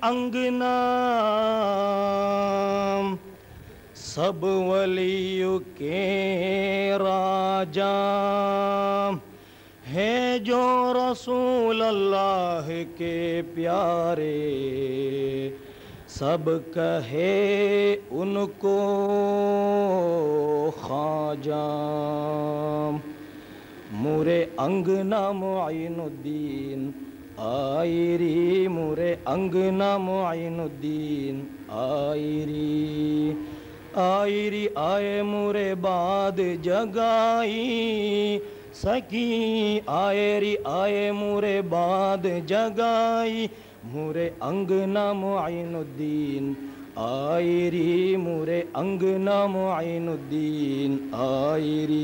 अंगना सब वलियों के राजा है जो रसूल अल्लाह के प्यारे सब कहे उनको ख्वाजा मुरे अंगना मुइनुद्दीन आयरी मुरे अंगना मुइनुद्दीन आयरी आए मुरे बाद जगाई सकी आयरी आए मुरे बाद जगाई मुरे अंगना मुइनुद्दीन आयरी मुरे अंगना मुइनुद्दीन आयरी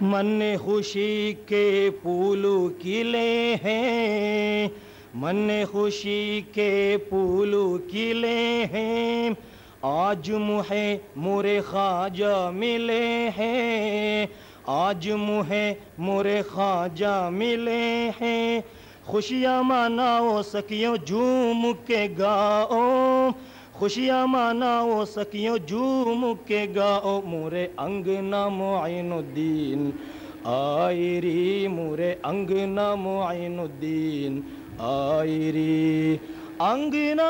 मन खुशी के फूल खिले हैं मन खुशी के फूल खिले हैं आज मुहे मुरे ख्वाजा मिले हैं आज मुहे मुरे ख्वाजा मिले हैं खुशियाँ मनाओ सखियों झूम के गाओ खुशियाँ मनाओ सखियों झूम के गाओ मुरे अंगना मुइनुद्दीन आयरी मुरे अंगना मुइनुद्दीन आयरी अंगना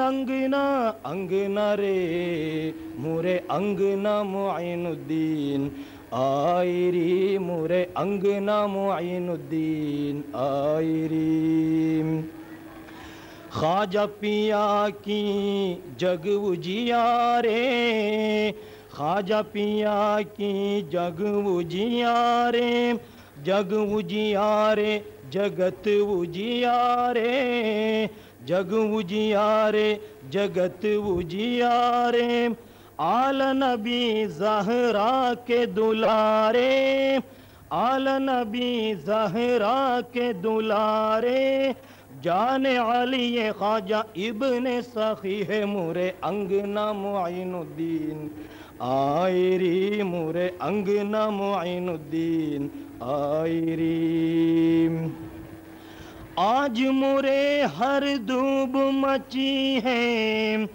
अंगना अंगना रे मुरे अंगना मुइनुद्दीन आयरी मुरे अंगना मुइनुद्दीन आयरी ख्वाजा पिया की जग उजियारे ख्वाजा पिया की जग उजियारे जग उजियारे जगत उजियारे जग उजियारे जगत उजियारे आल नबी ज़हरा के दुलारे आल नबी ज़हरा के दुलारे जाने अली ये ख्वाजा इब्ने सखी है मुरे अंगना मुइनुद्दीन आयरी मुरे अंगना मुइनुद्दीन आयरी आज मुरे हर धूप मची है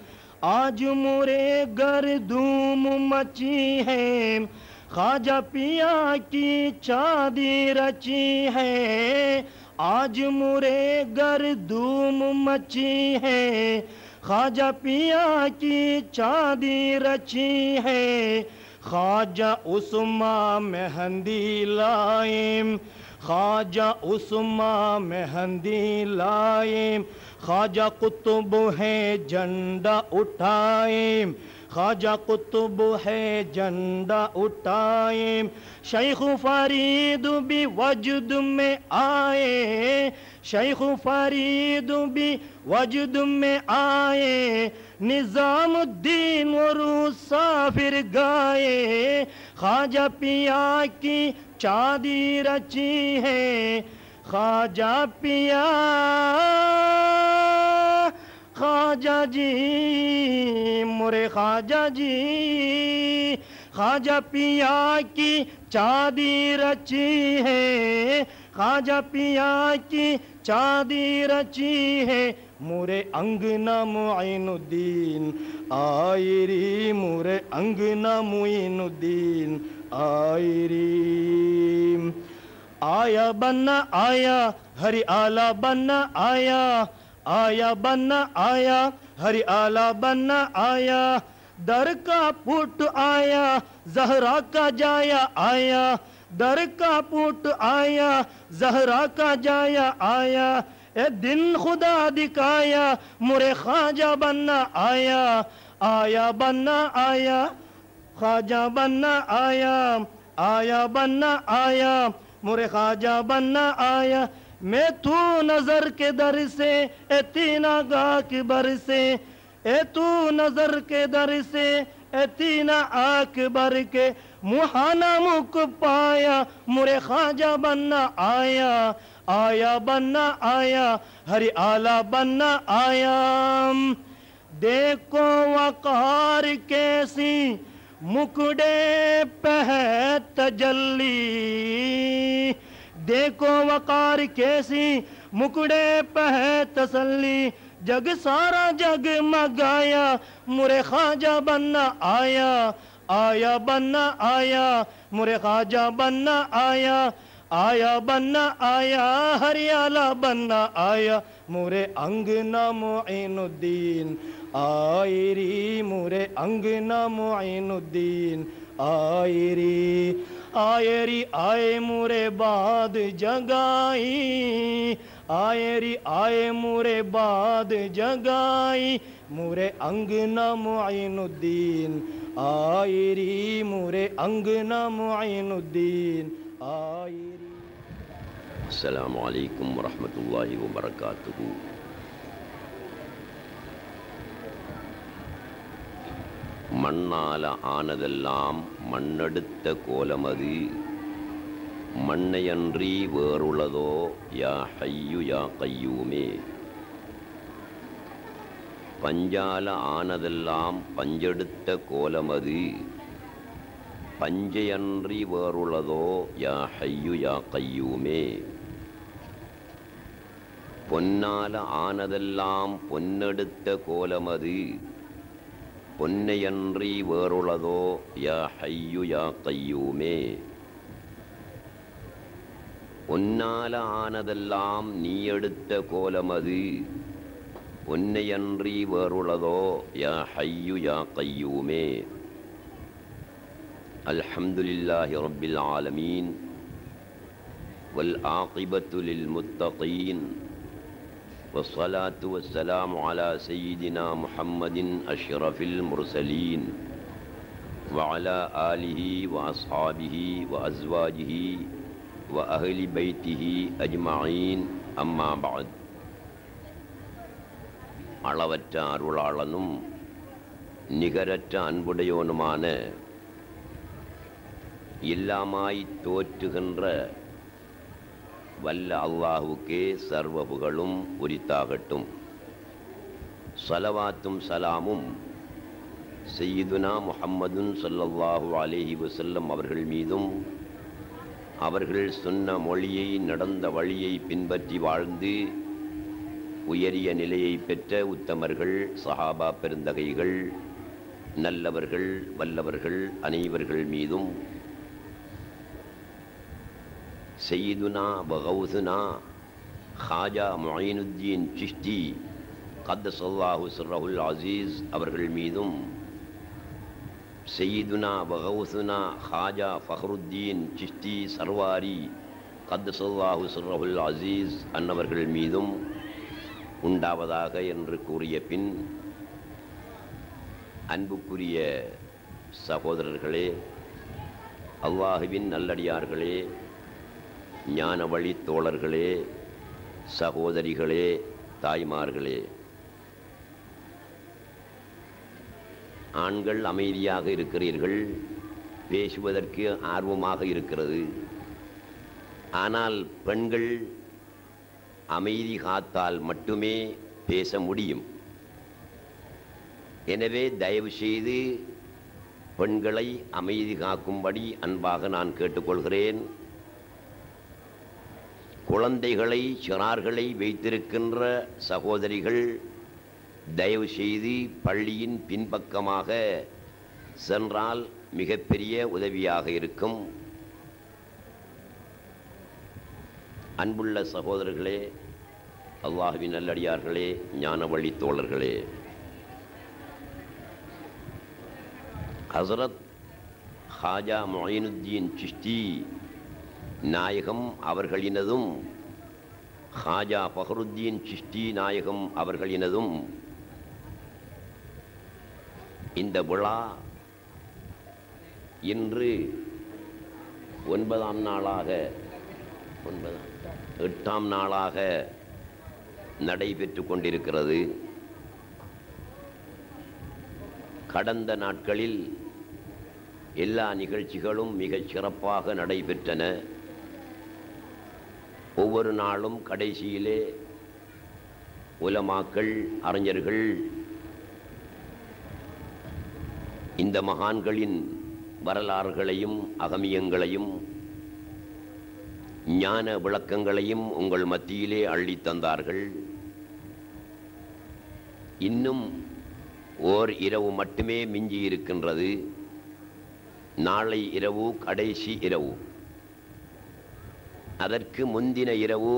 आज मुरे घर धूम मची है ख्वाजा पिया की चांदी रची है आज मुरे घर धूम मची है ख्वाजा पिया की चांदी रची है ख्वाजा उस्मा मेहंदी लाए ख्वाजा उस्मा मेहंदी लाए ख्वाजा कुतुब है झंडा उठाए ख्वाजा कुतुब है झंडा उठाए शेख फरीद भी वजद में आए शेख फरीद भी वजद में आए निजामुद्दीन और साफिर गाए ख्वाजा पिया की चांदी रची है ख्वाजा पिया ख्वाजा जी मोरे ख्वाजा जी ख्वाजा पिया की चांदी रची है ख्वाजा पिया की चांदी रची है मुरे अंगना मुइनुद्दीन आयरी मुरे अंगना मुइनुद्दीन आयरी आया बन्ना आया हरि आला बन्ना आया आया बन्ना आया हरि आला बन्ना आया दर का पुट आया ज़हरा का जाया आया दर का पुट आया ज़हरा का जाया आया ए दिन खुदा दिखाया मुरे ख्वाजा बन्ना आया आया बन्ना आया ख्वाजा बन्ना आया आया बन्ना आया मुरे ख्वाजा बन्ना आया मैं तू नजर के दर से ए तीना गाह के बर से ए तू नजर के दर से ए तीना आँख बर के मुहाना मुख पाया मुरे ख्वाजा बन्ना आया आया बन्ना आया हरि आला बन्ना आया देखो वकार कैसी मुकड़े पे है तजल्ली देखो वकार कैसी मुकड़े पे है तसल्ली जग सारा जग मगाया मुरे ख्वाजा बनना आया आया बनना आया मुरे ख्वाजा बनना आया आया बनना आया हरियाला बनना आया मुरे अंगना मुइनुद्दीन आयरी मुरे अंगना मुइनुद्दीन आयरी आयरी आए मुरे बाद जगाई आयरी आए मुरे बाद जगाई मुरे अंगना मुइनुद्दीन आयरी मुरे अंगना मुइनुद्दीन आयरी। अस्सलामु अलैकुम वरहमतुल्लाहि वबरकातुहू। மண்ணால ஆனதெல்லாம் மண்ணெடுத்த கோலமது மண்ணையன்றி வேறுளதோ யா ஹய்யு யா கய்யூமே. பஞ்சால ஆனதெல்லாம் பஞ்செடுத்த கோலமது பஞ்சையன்றி வேறுளதோ யா ஹய்யு யா கய்யூமே. பொன்னால ஆனதெல்லாம் பொன்னெடுத்த கோலமது பொன்னையன்றி வேறுளதோ யா ஹய்யு யா கய்யூமே. பொன்னால ஆனதெல்லாம் நீ எடுத்த கோலமது பொன்னையன்றி வேறுளதோ யா ஹய்யு யா கய்யூமே. அல்ஹம்துலில்லாஹி ரப்பில் ஆலமீன் வல் ஆகிபத்து லில் முத்தகீன் والصلاة والسلام على سيدنا محمد أشرف المرسلين وعلى آله وأصحابه وأزواجه وأهل بيته أجمعين أما بعد. அளவற்ற அருளாளனும் நிகரற்ற அன்புடையோனுமான எல்லாமாய் தோற்றுகின்ற வல்ல அல்லாஹுக்கே சர்வ புகழும் உரித்தாகட்டும். ஸலவாத்தும் சலாமும் சய்யிதுனா முஹம்மதுன் ஸல்லல்லாஹு அலைஹி வஸல்லம் அவர்கள் மீதும் அவர்கள் சொன்ன மொழியை நடந்த வழியை பின்பற்றி வாழ்ந்து உயரிய நிலையை பெற்ற உத்தமர்கள் சஹாபா பெருந்தகைகள் நல்லவர்கள் வல்லவர்கள் அனைவர்கள் மீதும் சையீதுனா வகௌசுனா ஹாஜா முஈனுத்தீன் சிஷ்டி கத்தஸல்லாஹு சிர்ரஹுல் அஸீஸ் அவர்கள் மீதும் சையீதுனா வகௌசுனா ஹாஜா ஃபஹ்ருத்தீன் சிஷ்டி சர்வாரி கத்தஸல்லாஹு சிர்ரஹுல் அஸீஸ் அன்னவர்கள் மீதும் உண்டாவதாக என்று கூறிய பின், அன்புக்குரிய சகோதரர்களே, அல்லாஹுவின் நல்லடியார்களே, ஞான வழி தோழர்களே, சகோதரிகளே, தாய்மார்களே, ஆண்கள் அமைதியாக இருக்கிறீர்கள், பேசுவதற்கு ஆர்வமாக இருக்கிறது. ஆனால் பெண்கள் அமைதி காத்தால் மட்டுமே பேச முடியும். எனவே தயவு செய்து பெண்களை அமைதி காக்கும்படி அன்பாக நான் கேட்டுக்கொள்கிறேன். குழந்தைகளை சிறார்களை வைத்திருக்கின்ற சகோதரிகள் தயவு செய்து பள்ளியின் பின்பக்கமாக சென்றால் மிகப்பெரிய உதவியாக இருக்கும். அன்புள்ள சகோதரர்களே, அல்லாஹ்வின் நல்லடியார்களே, ஞான வழி தோழர்களே, ஹஸரத் ஹாஜா முஈனுத்தீன் சிஷ்டி நாயகம் அவர்களினதும் ஹாஜா ஃபஹ்ருத்தீன் சிஷ்டி நாயகம் அவர்களினதும் இந்த விழா இன்று 8ஆம் நாளாக நடைபெற்று கொண்டிருக்கிறது. கடந்த நாட்களில் எல்லா நிகழ்ச்சிகளும் மிகச் சிறப்பாக நடைபெற்றன. ஒவ்வொரு நாளும் கடைசியிலே உலமாக்கள், அறிஞர்கள் இந்த மகான்களின் வரலாறுகளையும் அகமியங்களையும் ஞான விளக்கங்களையும் உங்கள் மத்தியிலே அள்ளி தந்தார்கள். இன்னும் ஓர் இரவு மட்டுமே மிஞ்சி இருக்கின்றது. நாளை இரவு கடைசி இரவு. அதற்கு முந்தின இரவு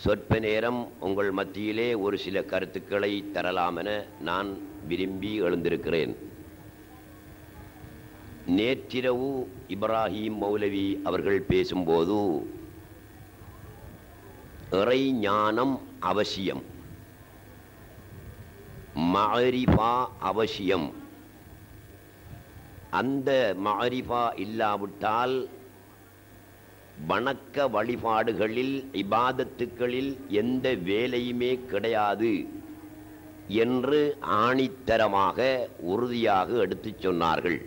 சொற்ப நேரம் உங்கள் மத்தியிலே ஒரு சில கருத்துக்களை தரலாமென நான் விரும்பி எழுந்திருக்கிறேன். நேற்றிரவு இப்ராஹிம் மௌலவி அவர்கள் பேசும்போது இறை ஞானம் அவசியம், மஅரிஃபா அவசியம். அந்த மஅரிஃபா இல்லாவிட்டால் வணக்க வழிபாடுகளில் இபாதத்துக்களில் எந்த வேலையுமே கிடையாது என்று ஆணித்தரமாக உறுதியாக எடுத்துச் சொன்னார்கள்.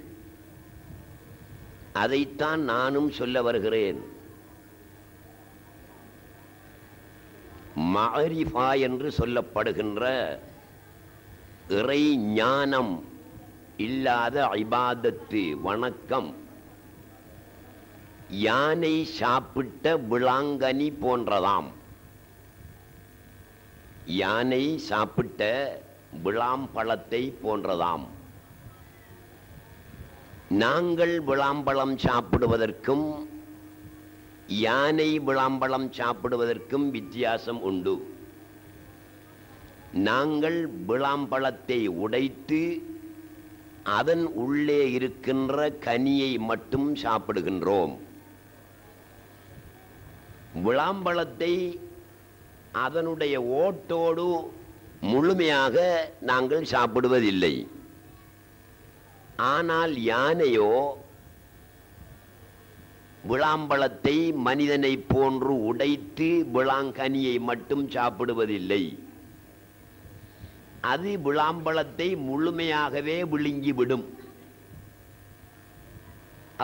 அதைத்தான் நானும் சொல்ல வருகிறேன். மஅரிஃபா என்று சொல்லப்படுகின்ற இறை ஞானம் இல்லாத இபாதத்து வணக்கம் யானை சாப்பிட்ட விளாங்கனி போன்றதாம். யானை சாப்பிட்ட விளாம்பழத்தை போன்றதாம். நாங்கள் விளாம்பழம் சாப்பிடுவதற்கும் யானை விளாம்பழம் சாப்பிடுவதற்கும் வித்தியாசம் உண்டு. நாங்கள் விளாம்பழத்தை உடைத்து அதன் உள்ளே இருக்கின்ற கனியை மட்டும் சாப்பிடுகின்றோம். விளாம்பழத்தை அதனுடைய ஓட்டோடு முழுமையாக நாங்கள் சாப்பிடுவதில்லை. ஆனால் யானையோ விளாம்பழத்தை மனிதனை போன்று உடைத்து விளாங்கனியை மட்டும் சாப்பிடுவதில்லை. அது விளாம்பழத்தை முழுமையாகவே விழுங்கிவிடும்.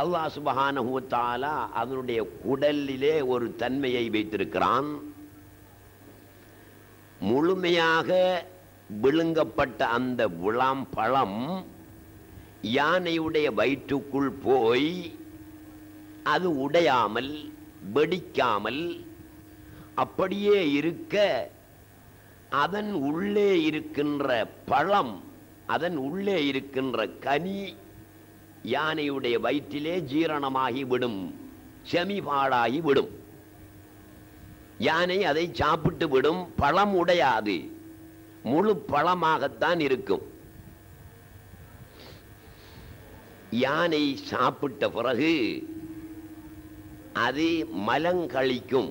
அல்லாஹ் சுப்ஹானஹு வ தஆலா அதனுடைய குடலிலே ஒரு தன்மையை வைத்திருக்கிறான். முழுமையாக விழுங்கப்பட்ட அந்த விளாம்பழம் யானையுடைய வயிற்றுக்குள் போய் அது உடையாமல் வெடிக்காமல் அப்படியே இருக்க அதன் உள்ளே இருக்கின்ற பழம், அதன் உள்ளே இருக்கின்ற கனி யானையுடைய வயிற்றிலே ஜீரணமாகி விடும், செமிபாடாகி விடும். யானை அதை சாப்பிட்டு விடும். பழம் உடையாது, முழு பழமாகத்தான் இருக்கும். யானை சாப்பிட்ட பிறகு அது மலங்கழிக்கும்.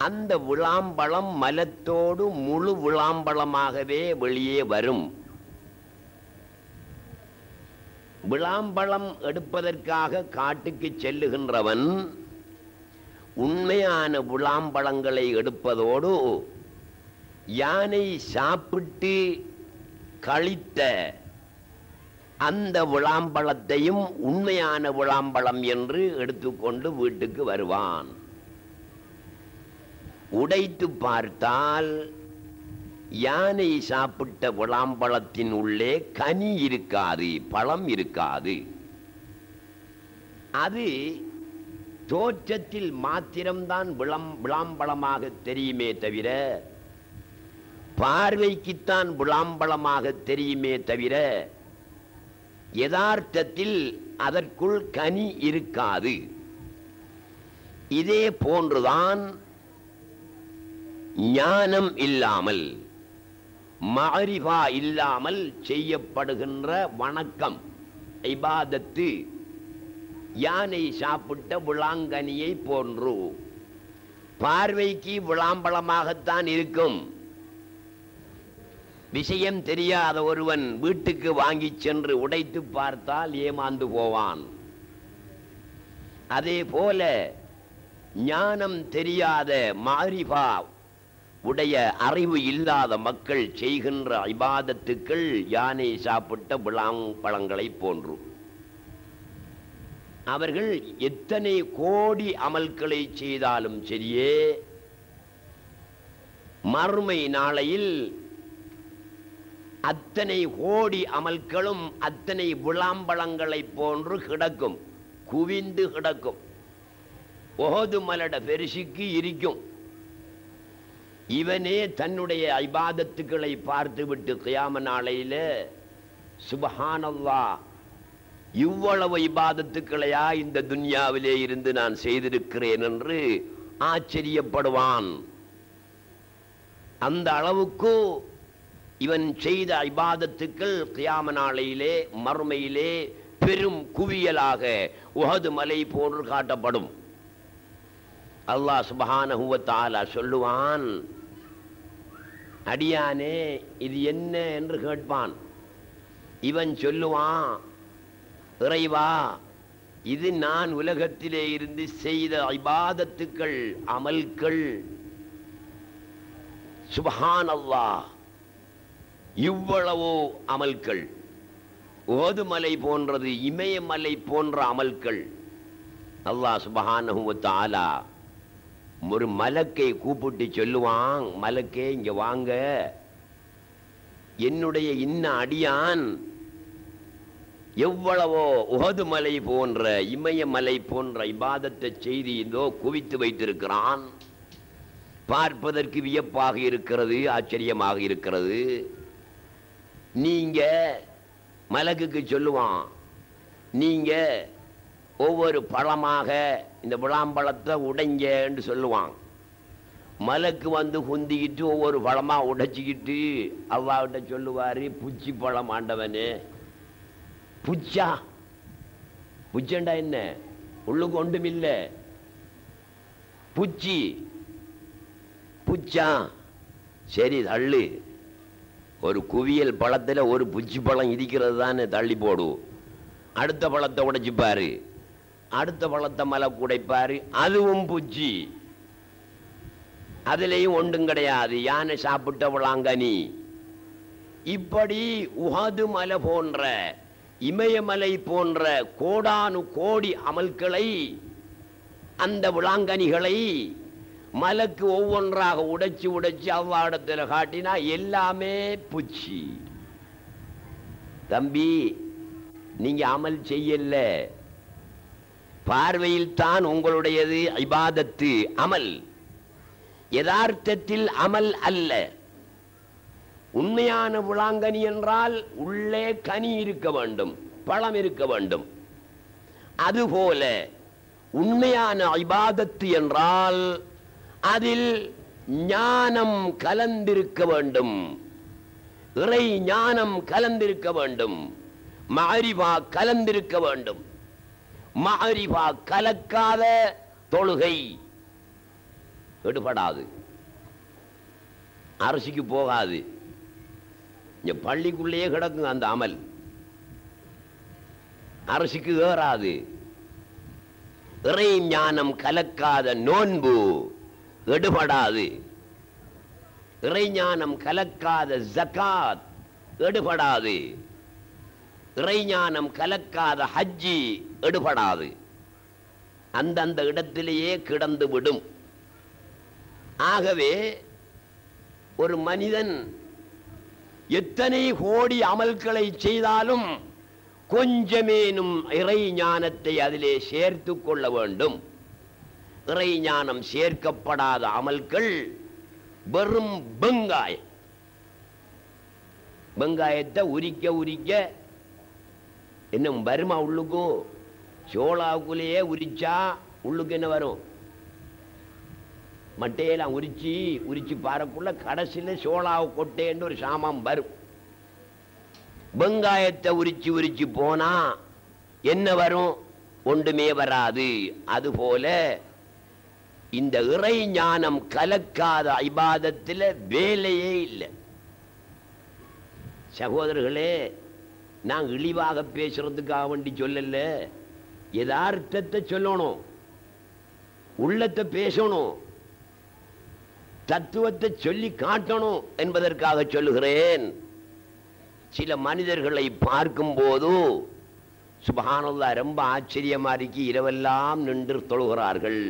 அந்த விளாம்பழம் மலத்தோடு முழு விளாம்பழமாகவே வெளியே வரும். விளாம்பழம் எடுப்பதற்காக காட்டுக்கு செல்லுகின்றவன் உண்மையான விளாம்பழங்களை எடுப்பதோடு யானை சாப்பிட்டு கழித்த அந்த விளாம்பழத்தையும் உண்மையான விளாம்பழம் என்று எடுத்துக்கொண்டு வீட்டுக்கு வருவான். உடைத்து பார்த்தால் யானை சாப்பிட்ட விளாம்பழத்தின் உள்ளே கனி இருக்காது, பழம் இருக்காது. அது தோற்றத்தில் மாத்திரம்தான் விளாம்பழமாக தெரியுமே தவிர, பார்வைக்குத்தான் விளாம்பழமாக தெரியுமே தவிர, யதார்த்தத்தில் அதற்குள் கனி இருக்காது. இதே போன்றுதான் ஞானம் இல்லாமல், மஅரிஃபா இல்லாமல் செய்யப்படுகின்ற வணக்கம், இபாதத்து யானை சாப்பிட்ட விளாங்கனியை போன்று பார்வைக்கு விளாம்பழமாகத்தான் இருக்கும். விஷயம் தெரியாத ஒருவன் வீட்டுக்கு வாங்கி சென்று உடைத்து பார்த்தால் ஏமாந்து போவான். அதே போல ஞானம் தெரியாத மஅரிஃபா உடைய அறிவு இல்லாத மக்கள் செய்கின்ற இபாதத்துக்கள் யானை சாப்பிட்ட விளாம்பழங்களை போன்று. அவர்கள் எத்தனை கோடி அமல்களை செய்தாலும் சரியே, மறுமை நாளையில் அத்தனை கோடி அமல்களும் அத்தனை விளாம்பழங்களை போன்று கிடக்கும், குவிந்து கிடக்கும். உஹது மலட பெருசுக்கு இருக்கும். இவனே தன்னுடைய இபாதத்துக்களை பார்த்துவிட்டு கியாம நாளையில சுப்ஹானல்லாஹ், இவ்வளவு இபாதத்துக்களையா இந்த துன்யாவிலே இருந்து நான் செய்திருக்கிறேன் என்று ஆச்சரியப்படுவான். அந்த அளவுக்கு இவன் செய்த இபாதத்துக்கள் கியாம நாளையிலே மறுமையிலே பெரும் குவியலாக உஹது மலை போன்று காட்டப்படும். அல்லாஹ் சுப்ஹானஹு வ தஆலா சொல்லுவான், அடியானே இது என்ன என்று கேட்பான். இவன் சொல்லுவான், இறைவா இது நான் உலகத்திலே இருந்து செய்த இபாதத்துக்கள் அமல்கள். சுப்ஹானல்லாஹ், இவ்வளவோ அமல்கள், ஓதுமலை போன்றது, இமயமலை போன்ற அமல்கள். அல்லாஹ் சுப்ஹானஹு வ தஆலா ஒரு மலக்கை கூப்பிட்டு சொல்லுவான், மலக்கே இங்க வாங்க, என்னுடைய இன்ன அடியான் எவ்வளவோ உஹது மலை போன்ற இமயமலை போன்ற இபாதத்தை செய்து இதோ குவித்து வைத்திருக்கிறான். பார்ப்பதற்கு வியப்பாக இருக்கிறது, ஆச்சரியமாக இருக்கிறது. நீங்க மலக்குக்கு சொல்லுவான், நீங்க ஒவ்வொரு பழமாக இந்த விளாம்பழத்தை உடைங்க என்று சொல்லுவான். மலக்கு வந்து குந்திக்கிட்டு ஒவ்வொரு பழமா உடைச்சிக்கிட்டு அல்லாஹ்கிட்ட சொல்லுவாரு, புச்சி பழம் ஆண்டவனே. புச்சா? புச்சண்டா என்ன? உள்ளுக்கு ஒன்றும் இல்லை. புச்சி புச்சா? சரி தள்ளு. ஒரு குவியல் பழத்தில் ஒரு புச்சி பழம் இருக்கிறது தானே, தள்ளி போடு. அடுத்த பழத்தை உடைச்சிப்பாரு, அடுத்த பழத்தை மலக்கு உடைப்பாரு, அதுவும் புச்சி. அதுலேயும் ஒன்றும் கிடையாது, யானை சாப்பிட்ட விளாங்கனி. இப்படி உஹது மலை போன்ற இமயமலை போன்ற கோடானு கோடி அமல்களை, அந்த விளாங்கனிகளை மலக்கு ஒவ்வொன்றாக உடைச்சு உடைச்சு அவ்வாடத்தில் காட்டினா எல்லாமே புச்சி. தம்பி, நீங்க அமல் செய்யல, பார்வையில் தான் உங்களுடையது இபாதத்து, அமல். யதார்த்தத்தில் அமல் அல்ல. உண்மையான விளாங்கனி என்றால் உள்ளே கனி இருக்க வேண்டும், பழம் இருக்க வேண்டும். அதுபோல உண்மையான இபாதத்து என்றால் அதில் ஞானம் கலந்திருக்க வேண்டும், இறை ஞானம் கலந்திருக்க வேண்டும், மஅரிஃபா கலந்திருக்க வேண்டும். மஅரிஃபா கலக்காத தொழுகை எடுபடாது, அரசுக்கு போகாது. இங்க பள்ளிக்குள்ளேயே கிடக்கும் அந்த அமல், அரசுக்கு ஏறாது. இறை ஞானம் கலக்காத நோன்பு எடுபடாது. இறைஞானம் கலக்காத ஜகாத் எடுபடாது. இறைஞானம் கலக்காத ஹஜ்ஜி எடுபடாது. அந்தந்த இடத்திலேயே கிடந்து விடும். ஆகவே ஒரு மனிதன் எத்தனை கோடி அமல்களை செய்தாலும் கொஞ்சமேனும் இறை ஞானத்தை அதிலே சேர்த்து கொள்ள வேண்டும். இறை ஞானம் சேர்க்கப்படாத அமல்கள் வெறும் வெங்காயம். வெங்காயத்தை உரிக்க உரிக்க என்ன வருமா உள்ளுக்கும்? சோளாவுக்குள்ளேயே உரிச்சா உள்ளுக்கு என்ன வரும்? மட்டையெல்லாம் உரிச்சு உரிச்சு பாறக்குள்ள கடைசியில் சோளாவை கொட்டேன்னு ஒரு சாமான் வரும். வெங்காயத்தை உரிச்சு உரிச்சு போனா என்ன வரும்? ஒன்றுமே வராது. அதுபோல இந்த இறை ஞானம் கலக்காத இபாதத்தில் வேலையே இல்லை. சகோதரர்களே, நான் இழிவாக பேசுறதுக்காக வேண்டி சொல்லல, யதார்த்தத்தை சொல்லணும், உள்ளத்தை பேசணும், தத்துவத்தை சொல்லி காட்டணும் என்பதற்காக சொல்லுகிறேன். சில மனிதர்களை பார்க்கும் போது சுப்ஹானல்லாஹ் ரொம்ப ஆச்சரியமா இருக்கு. இரவெல்லாம் நின்று தொழுகிறார்கள்.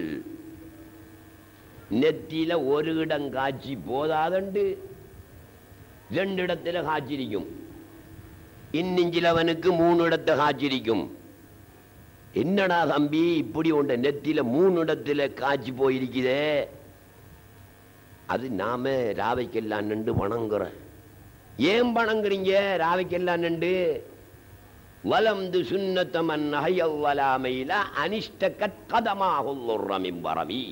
நெத்தியில ஒரு இடம் காட்சி போதாதண்டு 2 இடத்துல காய்ச்சிருக்கும். இன்னிஞ்சிலவனுக்கு 3 இடத்தை காய்ச்சிருக்கும். என்னடா தம்பி இப்படி உண்ட நெத்தில 3 இடத்துல காய்ச்சி போயிருக்குதே, அது நாம ராவைக்கெல்லாம் நின்று வணங்குறோம். ஏன் வணங்குறீங்க ராவைக்கெல்லாம் நின்று? வலம்து சுன்னத்தமன் ஹையவலாமையில அனிஷ்ட கதமாகுல்லுர்ரமின் வரவி.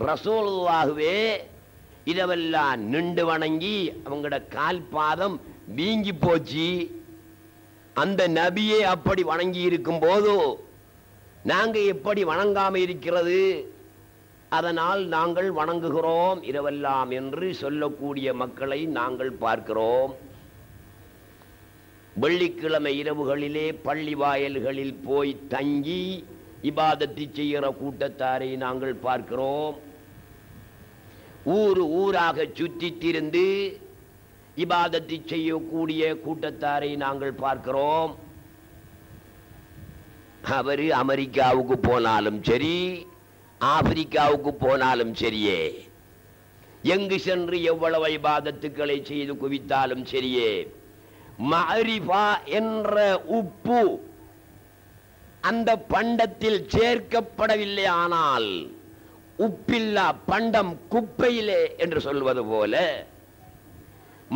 ரசூலுல்லாஹ்வே இதெல்லாம் நின்று வணங்கி அவங்களோட கால் பாதம் வீங்கி போச்சு. அந்த நபியே அப்படி வணங்கி இருக்கும் போது நாங்க எப்படி வணங்காம இருக்கிறது? அதனால் நாங்கள் வணங்குகிறோம் இரவெல்லாம் என்று சொல்லக்கூடிய மக்களை நாங்கள் பார்க்கிறோம். வெள்ளிக்கிழமை இரவுகளிலே பள்ளி வாயல்களில் போய் தங்கி இபாதத்தை செய்கிற கூட்டத்தாரை நாங்கள் பார்க்கிறோம். ஊராக சுற்றி திரிந்து இபாதத்தை செய்யக்கூடிய கூட்டத்தாரை நாங்கள் பார்க்கிறோம். அவர் அமெரிக்காவுக்கு போனாலும் சரி, ஆப்பிரிக்காவுக்கு போனாலும் சரியே, எங்கு சென்று எவ்வளவு இபாதத்துக்களை செய்து குவித்தாலும் சரியே, மஅரிஃபா என்ற உப்பு அந்த பண்டத்தில் சேர்க்கப்படவில்லை. ஆனால் உப்பில்லா பண்டம் குப்பையிலே என்று சொல்வது போல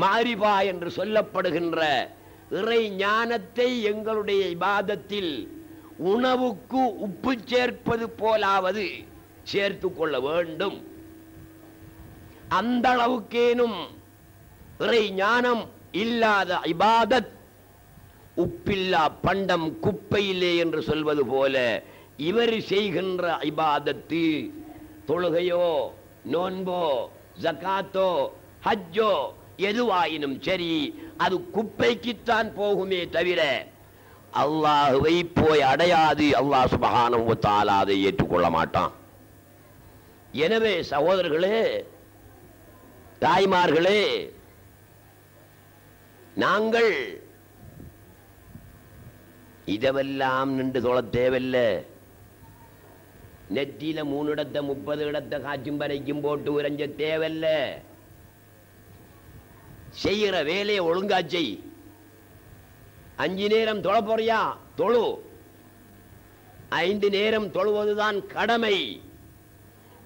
மஅரிஃபா என்று சொல்லப்படுகின்ற இறை ஞானத்தை எங்களுடைய இபாதத்தில் உணவுக்கு உப்பு சேர்ப்பது போலாவது சேர்த்து கொள்ள வேண்டும். அந்த அளவுக்கேனும் இறை ஞானம் இல்லாத இபாதத் உப்பில்லா பண்டம் குப்பையிலே என்று சொல்வது போல இவர் செய்கின்ற இபாதத்து, தொழுகையோ நோன்போ ஜகாத்தோ ஹஜ்ஜோ எதுவாயினும் சரி, அது குப்பைக்குத்தான் போகுமே தவிர அல்லாஹ்வை போய் அடையாது. அல்லாஹ் சுப்ஹானஹு வ தஆலா அதை ஏற்றுக்கொள்ள மாட்டான். எனவே சகோதரர்களே, தாய்மார்களே, நாங்கள் இதெல்லாம் நின்று தொழ தேவையில்லை. நெத்தியில 3 இடத்தை 30 இடத்தை காய்ச்சும் வரைக்கும் போட்டு உறைஞ்ச தேவையில்லை. செய்கிற வேலையை ஒழுங்கா செய். 5 நேரம் தொழ போறியா தொழு. 5 நேரம் தொழுவதுதான் கடமை.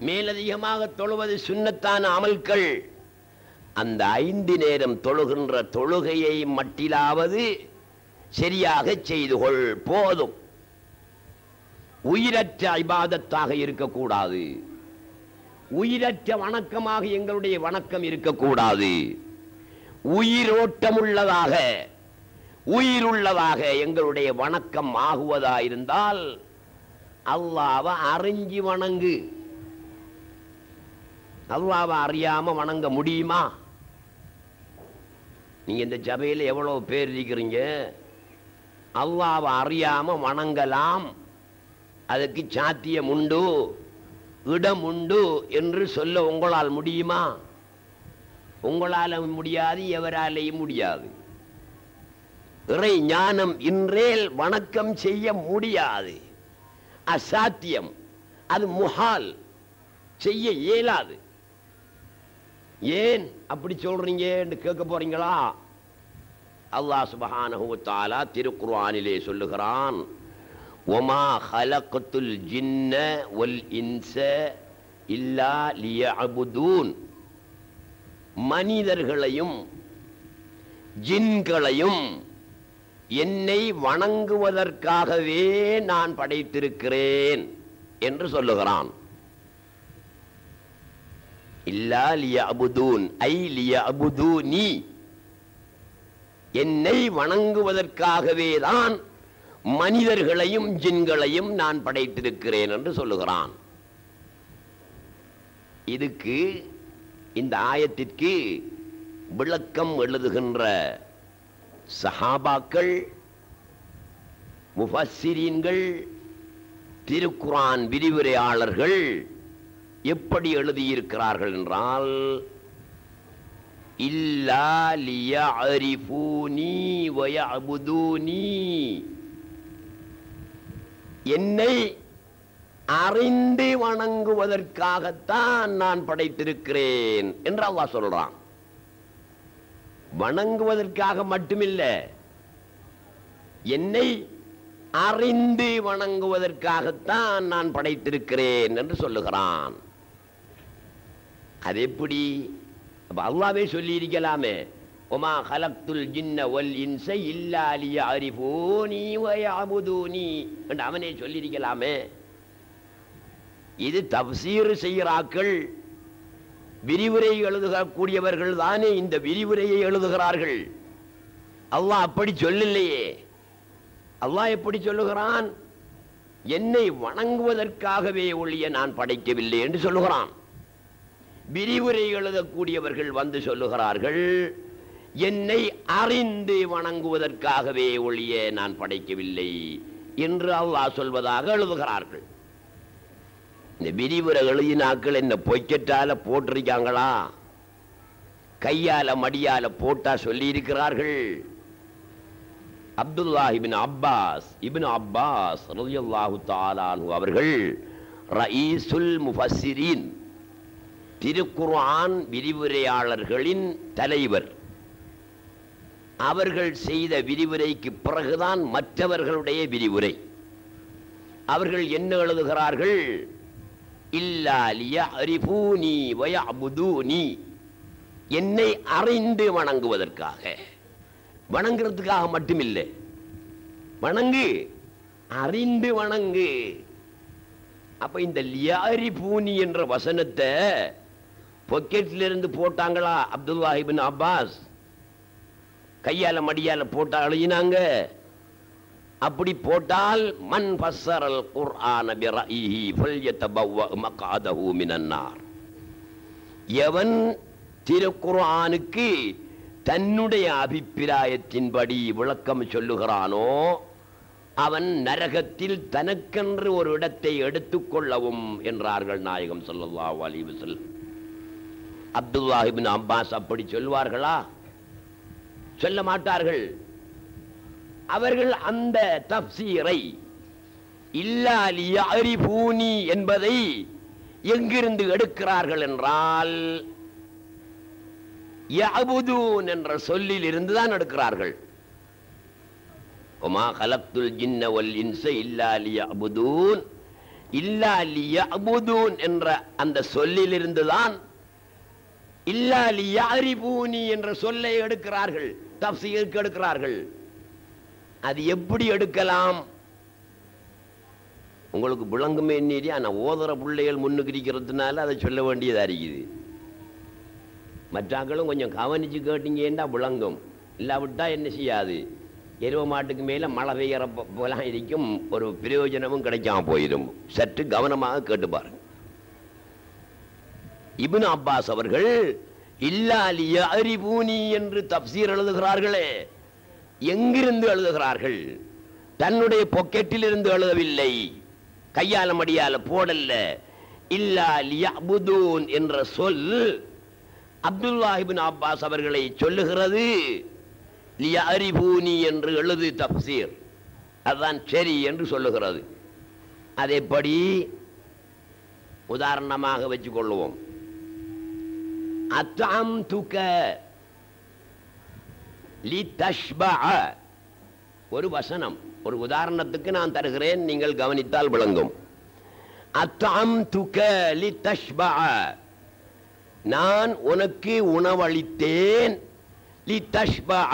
மேலதிகமாக தொழுவது சுன்னத்தான அமல்கள். அந்த 5 நேரம் தொழுகின்ற தொழுகையை மட்டிலாவது சரியாக செய்து கொள் போதும். உயிரற்ற இபாதத்தாக இருக்கக்கூடாது. உயிரற்ற வணக்கமாக எங்களுடைய வணக்கம் இருக்கக்கூடாது. உயிரோட்டமுள்ளதாக உயிருள்ளதாக எங்களுடைய வணக்கம் ஆகுவதாயிருந்தால் அல்லாஹ்வை அறிஞ்சு வணங்கு. அல்லாஹ்வை அறியாம வணங்க முடியுமா? நீங்க இந்த சபையில் எவ்வளவு பேர் இருக்கிறீங்க? அல்லாஹ்வை அறியாம வணங்கலாம், அதுக்கு சாத்தியம் உண்டு, இடம் உண்டு என்று சொல்ல உங்களால் முடியுமா? உங்களால முடியாது, எவராலேயும் முடியாது. இறை ஞானம் இன்றேல் வணக்கம் செய்ய முடியாது, அசாத்தியம். அது முஹால், செய்ய இயலாது. ஏன் அப்படி சொல்றீங்க என்று கேட்க போறீங்களா? அல்லாஹ் சுப்ஹானஹு வ தஆலா திருக்குர்ஆனிலே சொல்லுகிறான், வமா ஹலக்துல் ஜின்ன வல் இன்ஸ இல்லா லியஅபுதூன். மனிதர்களையும் ஜின்களையும் என்னை வணங்குவதற்காகவே நான் படைத்திருக்கிறேன் என்று சொல்லுகிறான். இல்லா லியஅபுதூன் ஐ லியஅபுதூனி, என்னை வணங்குவதற்காகவே தான் மனிதர்களையும் ஜின்களையும் நான் படைத்திருக்கிறேன் என்று சொல்லுகிறான். இதுக்கு, இந்த ஆயத்திற்கு விளக்கம் எழுதுகின்ற சஹாபாக்கள், முஃபஸ்ஸிரீன்கள், திருக்குர்ஆன் விரிவுரையாளர்கள் எப்படி எழுதியிருக்கிறார்கள் என்றால், இல்லா லியஅரிஃபூனி வயஅபுதூனி, என்னை அறிந்து வணங்குவதற்காகத்தான் நான் படைத்திருக்கிறேன் என்று அல்லாஹ் சொல்றான். வணங்குவதற்காக மட்டுமில்லை, என்னை அறிந்து வணங்குவதற்காகத்தான் நான் படைத்திருக்கிறேன் என்று சொல்லுகிறான். அது எப்படி? அப்ப அல்லாஹ்வே சொல்லி இருக்கலாமே, ஒமா கலக்துல் ஜின்ன வல் இன்ஸ இல்லா லியஅரிஃபூனி வயஅபுதூனி என்று அவனே சொல்லியிருக்கலாமே. இது தஃசீர் செய்கிறார்கள், விரிவுரை எழுதக்கூடியவர்கள் தானே இந்த விரிவுரையை எழுதுகிறார்கள். அல்லாஹ் அப்படி சொல்லலையே. அல்லாஹ் எப்படி சொல்லுகிறான்? என்னை வணங்குவதற்காகவே ஒழிய நான் படைக்கவில்லை என்று சொல்லுகிறான். விரிவுரை எழுதக்கூடியவர்கள் வந்து சொல்லுகிறார்கள், என்னை அறிந்து வணங்குவதற்காகவே ஒழிய நான் படைக்கவில்லை என்று அல்லாஹ் சொல்வதாக எழுதுகிறார்கள். இந்த விரிவுரை எழுதினாக்கள் என்ன பொய்க்கட்டால போட்டிருக்காங்களா? கையால மடியால போட்டா சொல்லி இருக்கிறார்கள். அப்துல்லாஹ் இப்னு அப்பாஸ் ரலியல்லாஹு தஆலா அன்ஹு அவர்கள் ரயீசுல் முஃபஸ்ஸிரீன், திருக்குர்ஆன் விரிவுரையாளர்களின் தலைவர். அவர்கள் செய்த விரிவுரைக்கு பிறகுதான் மற்றவர்களுடைய விரிவுரை. அவர்கள் என்ன எழுதுகிறார்கள்? இல்லா லியஅரிஃபூனி வயஅபுதூனி, என்னை அறிந்து வணங்குவதற்காக. வணங்குறதுக்காக மட்டுமில்லை, வணங்கு, அறிந்து வணங்கு. அப்ப இந்த லியஅரிஃபூனி என்ற வசனத்தை பொக்கெட்ல இருந்து போட்டாங்களா அப்துல்லாஹ் இப்னு அப்பாஸ்? கையால மடியால போட்டா எழுதினாங்க. அப்படி போட்டால் மன் ஃபஸ்ஸரல் குர்ஆன பிரஈஹி ஃபல்யதபவ்வ மக்அதஹு மினன் நார், எவன் திருக்குர்ஆனுக்கு தன்னுடைய அபிப்பிராயத்தின்படி விளக்கம் சொல்லுகிறானோ அவன் நரகத்தில் தனக்கென்று ஒரு இடத்தை எடுத்துக்கொள்ளவும் என்றார்கள் நாயகம் ஸல்லல்லாஹு அலைஹி வஸல்லம். அப்துல்லாஹ் இப்னு அப்பாஸ் அப்படி சொல்வார்களா? சொல்ல மாட்டார்கள். அவர்கள் அந்த தஃசீரை இல்லா லியஅரிஃபூனி என்பதை எங்கிருந்து எடுக்கிறார்கள் என்றால் யஅபுதூன் என்ற சொல்லில் இருந்துதான் எடுக்கிறார்கள். ஒமா கலக்துல் ஜின்ன வல் இன்ஸ இல்லா லியஅபுதூன், இல்லா லியஅபுதூன் என்ற அந்த சொல்லில் இருந்துதான் இல்லா லியஅரிஃபூனி என்ற சொல்லை எடுக்கிறார்கள், தஃசீருக்கு எடுக்கிறார்கள். அது எப்படி எடுக்கலாம்? உங்களுக்கு விளங்குமே நீரி, ஆனால் ஓதுற பிள்ளைகள் முன்னுக்கு இருக்கிறதுனால அதை சொல்ல வேண்டியதாக இருக்குது. மற்றாக்களும் கொஞ்சம் கவனிச்சு கேட்டீங்கன்னா விளங்கும். இல்லாவிட்டா என்ன செய்யாது, எருவ மாட்டுக்கு மேலே மழை பெய்யற போலாம் இருக்கும், ஒரு பிரயோஜனமும் கிடைக்காம போயிடும். சற்று கவனமாக கேட்டு பாருங்க. இப்னு அப்பாஸ் அவர்கள் இல்லா லியஅரிஃபூனி என்று தஃசீர் எழுதுகிறார்களே, எங்கிருந்து எழுதுகிறார்கள்? தன்னுடைய பொக்கெட்டில் இருந்து எழுதவில்லை, கையால மடியால போடல்ல. இல்லா லியஅபுதூன் என்ற சொல் அப்துல்லாஹ் இப்னு அப்பாஸ் அவர்களை சொல்லுகிறது. லியஅரிஃபூனி என்று எழுது தஃசீர், அதுதான் சரி என்று சொல்லுகிறது. அது எப்படி? உதாரணமாக வச்சுக் கொள்வோம். அத்அம்துக லிதஷ்பஅ, ஒரு வசனம், ஒரு உதாரணத்துக்கு நான் தருகிறேன், நீங்கள் கவனித்தால் விளங்கும். அத்அம்துக லிதஷ்பஅ, நான் உனக்கு உணவளித்தேன். லிதஷ்பஅ,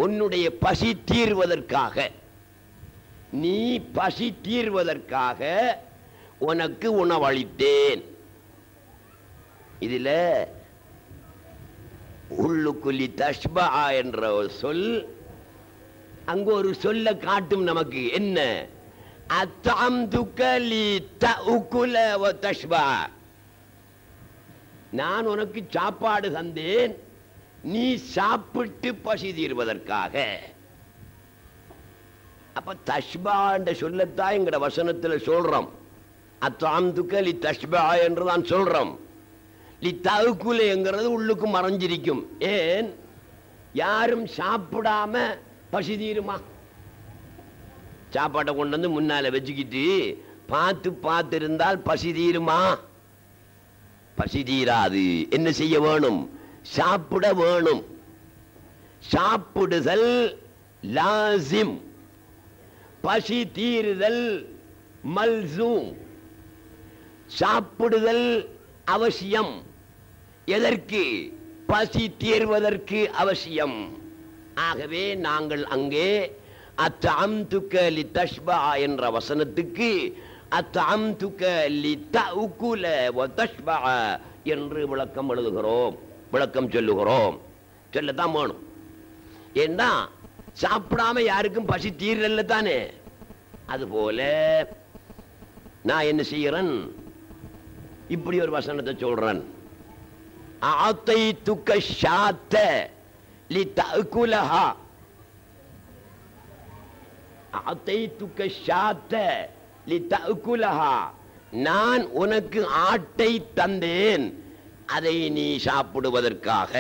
உன்னுடைய பசி தீர்வதற்காக, நீ பசி தீர்வதற்காக உனக்கு உணவளித்தேன். இதுல உள்ளுக்குள்ளி தஷ்பா என்ற ஒரு சொல் அங்கு ஒரு சொல்ல காட்டும் நமக்கு. என்ன? அத்அம்துக லிதஉகுல வ தஷ்பா, நான் உனக்கு சாப்பாடு தந்தேன், நீ சாப்பிட்டு பசி தீர்வதற்காக. அப்ப தஷ்பா என்ற சொல்லத்தான் எங்கட வசனத்தில் சொல்றோம். அத்அம்துக லிதஷ்பா என்று தான் சொல்றோம். லிதஉகுலங்கிறது உள்ளுக்கு மறைஞ்சிருக்கும். ஏன்? யாரும் சாப்பிடாம பசி தீருமா? சாப்பாட்டை கொண்டு வந்து முன்னால வச்சுக்கிட்டு பார்த்து இருந்தால் பசி தீருமா? பசி தீராது. என்ன செய்ய வேணும்? சாப்பிட வேணும். சாப்பிடுதல் லாசிம், பசி தீருதல் மல்சூம், சாப்பிடுதல் அவசியம். எதற்கு? பசி தீர்வதற்கு அவசியம். ஆகவே நாங்கள் அங்கே அத்தஅம்துக லிதஷ்பா என்ற வசனத்துக்கு அத்தஅம்துக லிதஉகுல வதஷ்பா என்று விளக்கம் எழுதுகிறோம், விளக்கம் சொல்லுகிறோம். சொல்லத்தான் வேணும். ஏன்னா சாப்பிடாம யாருக்கும் பசி தீரல தானே. அதுபோல நான் என்ன செய்யறேன், இப்படி ஒரு வசனத்தை சொல்றேன். ஆத்தைத்துக்க ஷாத்த லிதஅகுலஹா, ஆத்தைத்துக்க ஷாத்த லிதஅகுலஹா, நான் உனக்கு ஆட்டை தந்தேன் அதை நீ சாப்பிடுவதற்காக.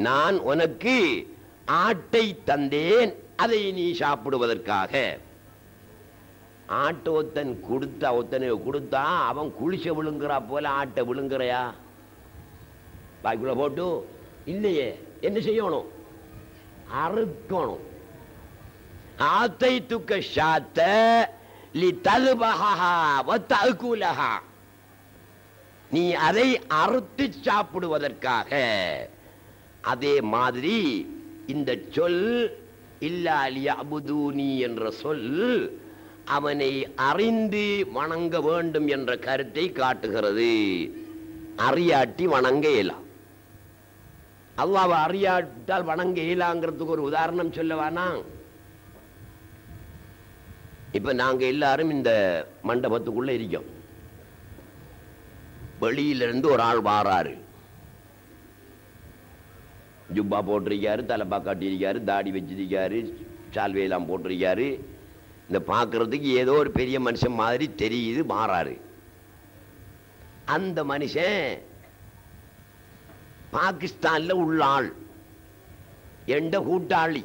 நான் உனக்கு ஆட்டை தந்தேன் அதை நீ சாப்பிடுவதற்காக. ஆட்டை ஒத்தன் கொடுத்தா, ஒத்தனை கொடுத்தா அவன் குளிச்ச விழுங்குறா போல ஆட்டை விழுங்குறையா? பாய்க்குள்ள போட்டு இல்லையே. என்ன செய்யணும்? அறுக்கணும். ஆத்தை துக்க ஷாத்த லிதல்பஹா வதஅகுலஹா, நீ அதை அறுத்து சாப்பிடுவதற்காக. அதே மாதிரி இந்த சொல் இல்லா லியஅபுதூனி என்ற சொல் அவனை அறிந்து வணங்க வேண்டும் என்ற கருத்தை காட்டுகிறது. அறியாட்டி வணங்க இயலாம். அல்லாஹ்வை அறியாட்டால் வணங்க இயலாங்கிறதுக்கு ஒரு உதாரணம் சொல்லவானா? இப்ப நாங்க எல்லாரும் இந்த மண்டபத்துக்குள்ள இருக்கோம். வெளியிலிருந்து ஒரு ஆள் வாராரு. ஜுப்பா போட்டிருக்காரு, தலைப்பா காட்டியிருக்காரு, தாடி வச்சிருக்காரு, சால்வையெல்லாம் போட்டிருக்காரு. இந்த பார்க்கறதுக்கு ஏதோ ஒரு பெரிய மனுஷன் மாதிரி தெரியுது. மாறாரு. அந்த மனுஷன் பாகிஸ்தான்ல உள்ள ஆள், எந்த கூட்டாளி,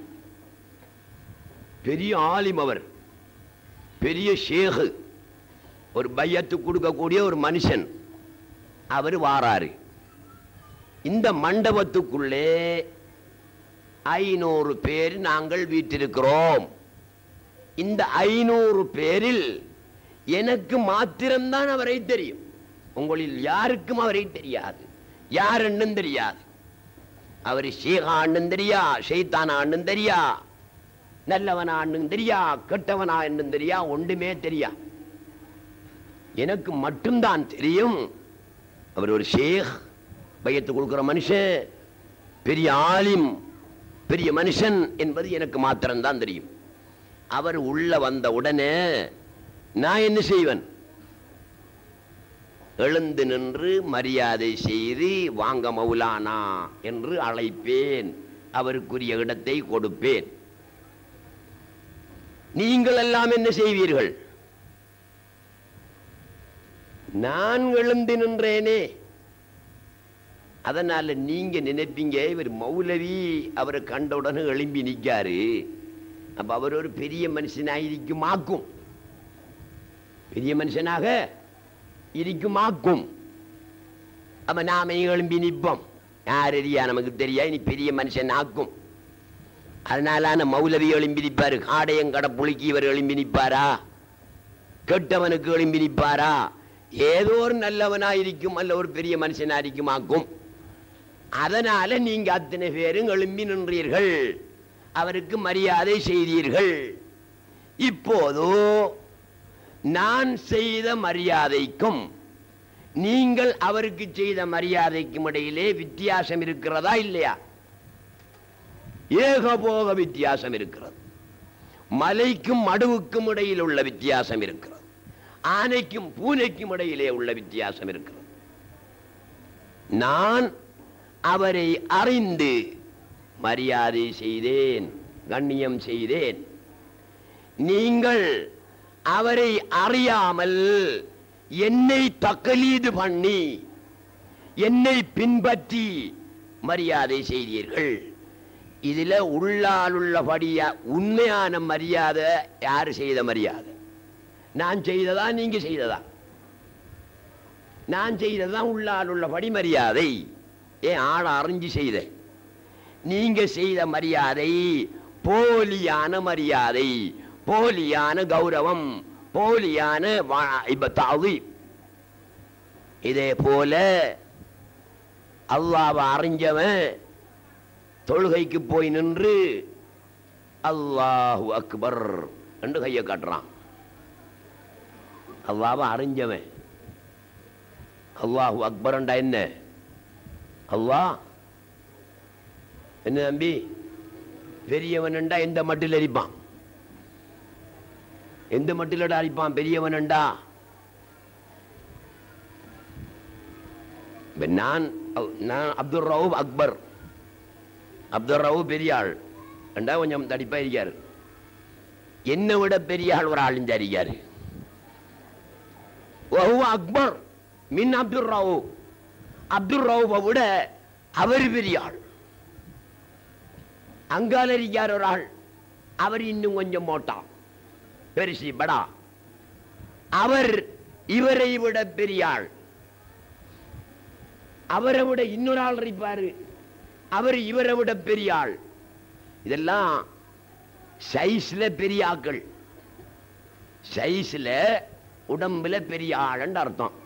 பெரிய ஆலிம், அவர் பெரிய ஷேகு, ஒரு பையத்து கொடுக்கக்கூடிய ஒரு மனுஷன். அவர் வாராரு. இந்த மண்டபத்துக்குள்ளே 500 பேர் நாங்கள் வீட்டிருக்கிறோம். இந்த 500 பேரில் எனக்கு மாத்திரம்தான் அவரை தெரியும். உங்களில் யாருக்கும் அவரை தெரியாது. யார் என்னும் தெரியாது. அவர் ஷேகான்னு தெரியா, ஷைத்தானான்னு தெரியா, நல்லவனான்னு தெரியா, கெட்டவனா என்னும் தெரியா, ஒன்றுமே தெரியா. எனக்கு மட்டும்தான் தெரியும் அவர் ஒரு ஷேக், பையத்து கொடுக்கிற மனுஷன், பெரிய ஆலிம், பெரிய மனுஷன் என்பது எனக்கு மாத்திரம்தான் தெரியும். அவர் உள்ள வந்த உடனே நான் என்ன செய்வேன்? எழுந்து நின்று மரியாதை செய்து வாங்க மௌலானா என்று அழைப்பேன். அவருக்குரிய இடத்தை கொடுப்பேன். நீங்கள் எல்லாம் என்ன செய்வீர்கள்? நான் எழுந்து நின்றேனே, அதனால நீங்க நினைப்பீங்க இவர் மௌலவி, அவரை கண்டவுடனே எழும்பி நிற்காரு, அப்ப அவர் ஒரு பெரிய மனுஷனாக இருக்குமாக்கும், பெரிய மனுஷனாக இருக்குமாக்கும். அப்ப நாம எழும்பி நிற்போம். யாரியா நமக்கு தெரியா, இனி பெரிய மனுஷன் ஆக்கும். அதனால மௌலவி எழும்பி நிற்பாரு. காடையங்கட புளிக்கு இவர் எழும்பி நிற்பாரா? கெட்டவனுக்கு எழும்பி நிற்பாரா? ஏதோ ஒரு நல்லவனா இருக்கும், அல்ல ஒரு பெரிய மனுஷனா இருக்குமாக்கும். அதனால நீங்க அத்தனை பேரும் எழும்பி நின்றீர்கள், அவருக்கு மரியாதை செய்தீர்கள். இப்போதோ நான் செய்த மரியாதைக்கும் நீங்கள் அவருக்கு செய்த மரியாதைக்கும் இடையிலே வித்தியாசம் இருக்கிறதா இல்லையா? ஏகபோக வித்தியாசம் இருக்கிறது. மலைக்கும் மடுவுக்கும் இடையில் உள்ள வித்தியாசம் இருக்கிறது. ஆனைக்கும் பூனைக்கும் இடையிலே உள்ள வித்தியாசம் இருக்கிறது. நான் அவரை அறிந்து மரியாதை செய்தேன், கண்ணியம் செய்தேன். நீங்கள் அவரை அறியாமல் என்னை தக்கலீது பண்ணி என்னை பின்பற்றி மரியாதை செய்தீர்கள். இதுல உள்ளாலுள்ளபடியா உண்மையான மரியாதை யாரு செய்த மரியாதை? நான் செய்ததா நீங்க செய்ததா? நான் செய்ததான் உள்ளாலுள்ளபடி மரியாதை. ஏன் ஆள அறிஞ்சு செய்த? நீங்க செய்த மரியாதை போலியான மரியாதை, போலியான கௌரவம், போலியான இதே போல அல்லாஹ்வை அறிஞ்சவன் தொழுகைக்கு போய் நின்று அல்லாஹு அக்பர் என்று கையை காட்டுறான். அல்லாஹ்வை அறிஞ்சவன் அல்லாஹு அக்பர் என்றா என்ன? அல்லாஹ் என்ன தம்பி, பெரியவன் என்றா எந்த மட்டில் அடிப்பான்? எந்த மட்டிலோட அடிப்பான் பெரியவன் என்றா? நான் அப்துல் ரவுப் அக்பர், அப்துல் ரவுப் பெரிய ஆள் என்றா கொஞ்சம் தடிப்பா இருக்காரு. என்னை விட பெரிய ஆள் ஒரு ஆள் இருக்காரு. அக்பர் மின் அப்துல் ரவுப், அப்துல் ரவுபை விட அவர் பெரிய ஆள். அங்கால இருக்கார் ஒரு ஆள், அவர் இன்னும் கொஞ்சம் மோட்டான் பெருசி படா, அவர் இவரை விட பெரிய ஆள். அவரை விட இன்னொரு ஆள் இருப்பாரு, அவர் இவரை விட பெரிய ஆள். இதெல்லாம் சைஸ்ல பெரிய ஆக்கள், சைஸ்ல உடம்புல பெரிய ஆள் என்று அர்த்தம்.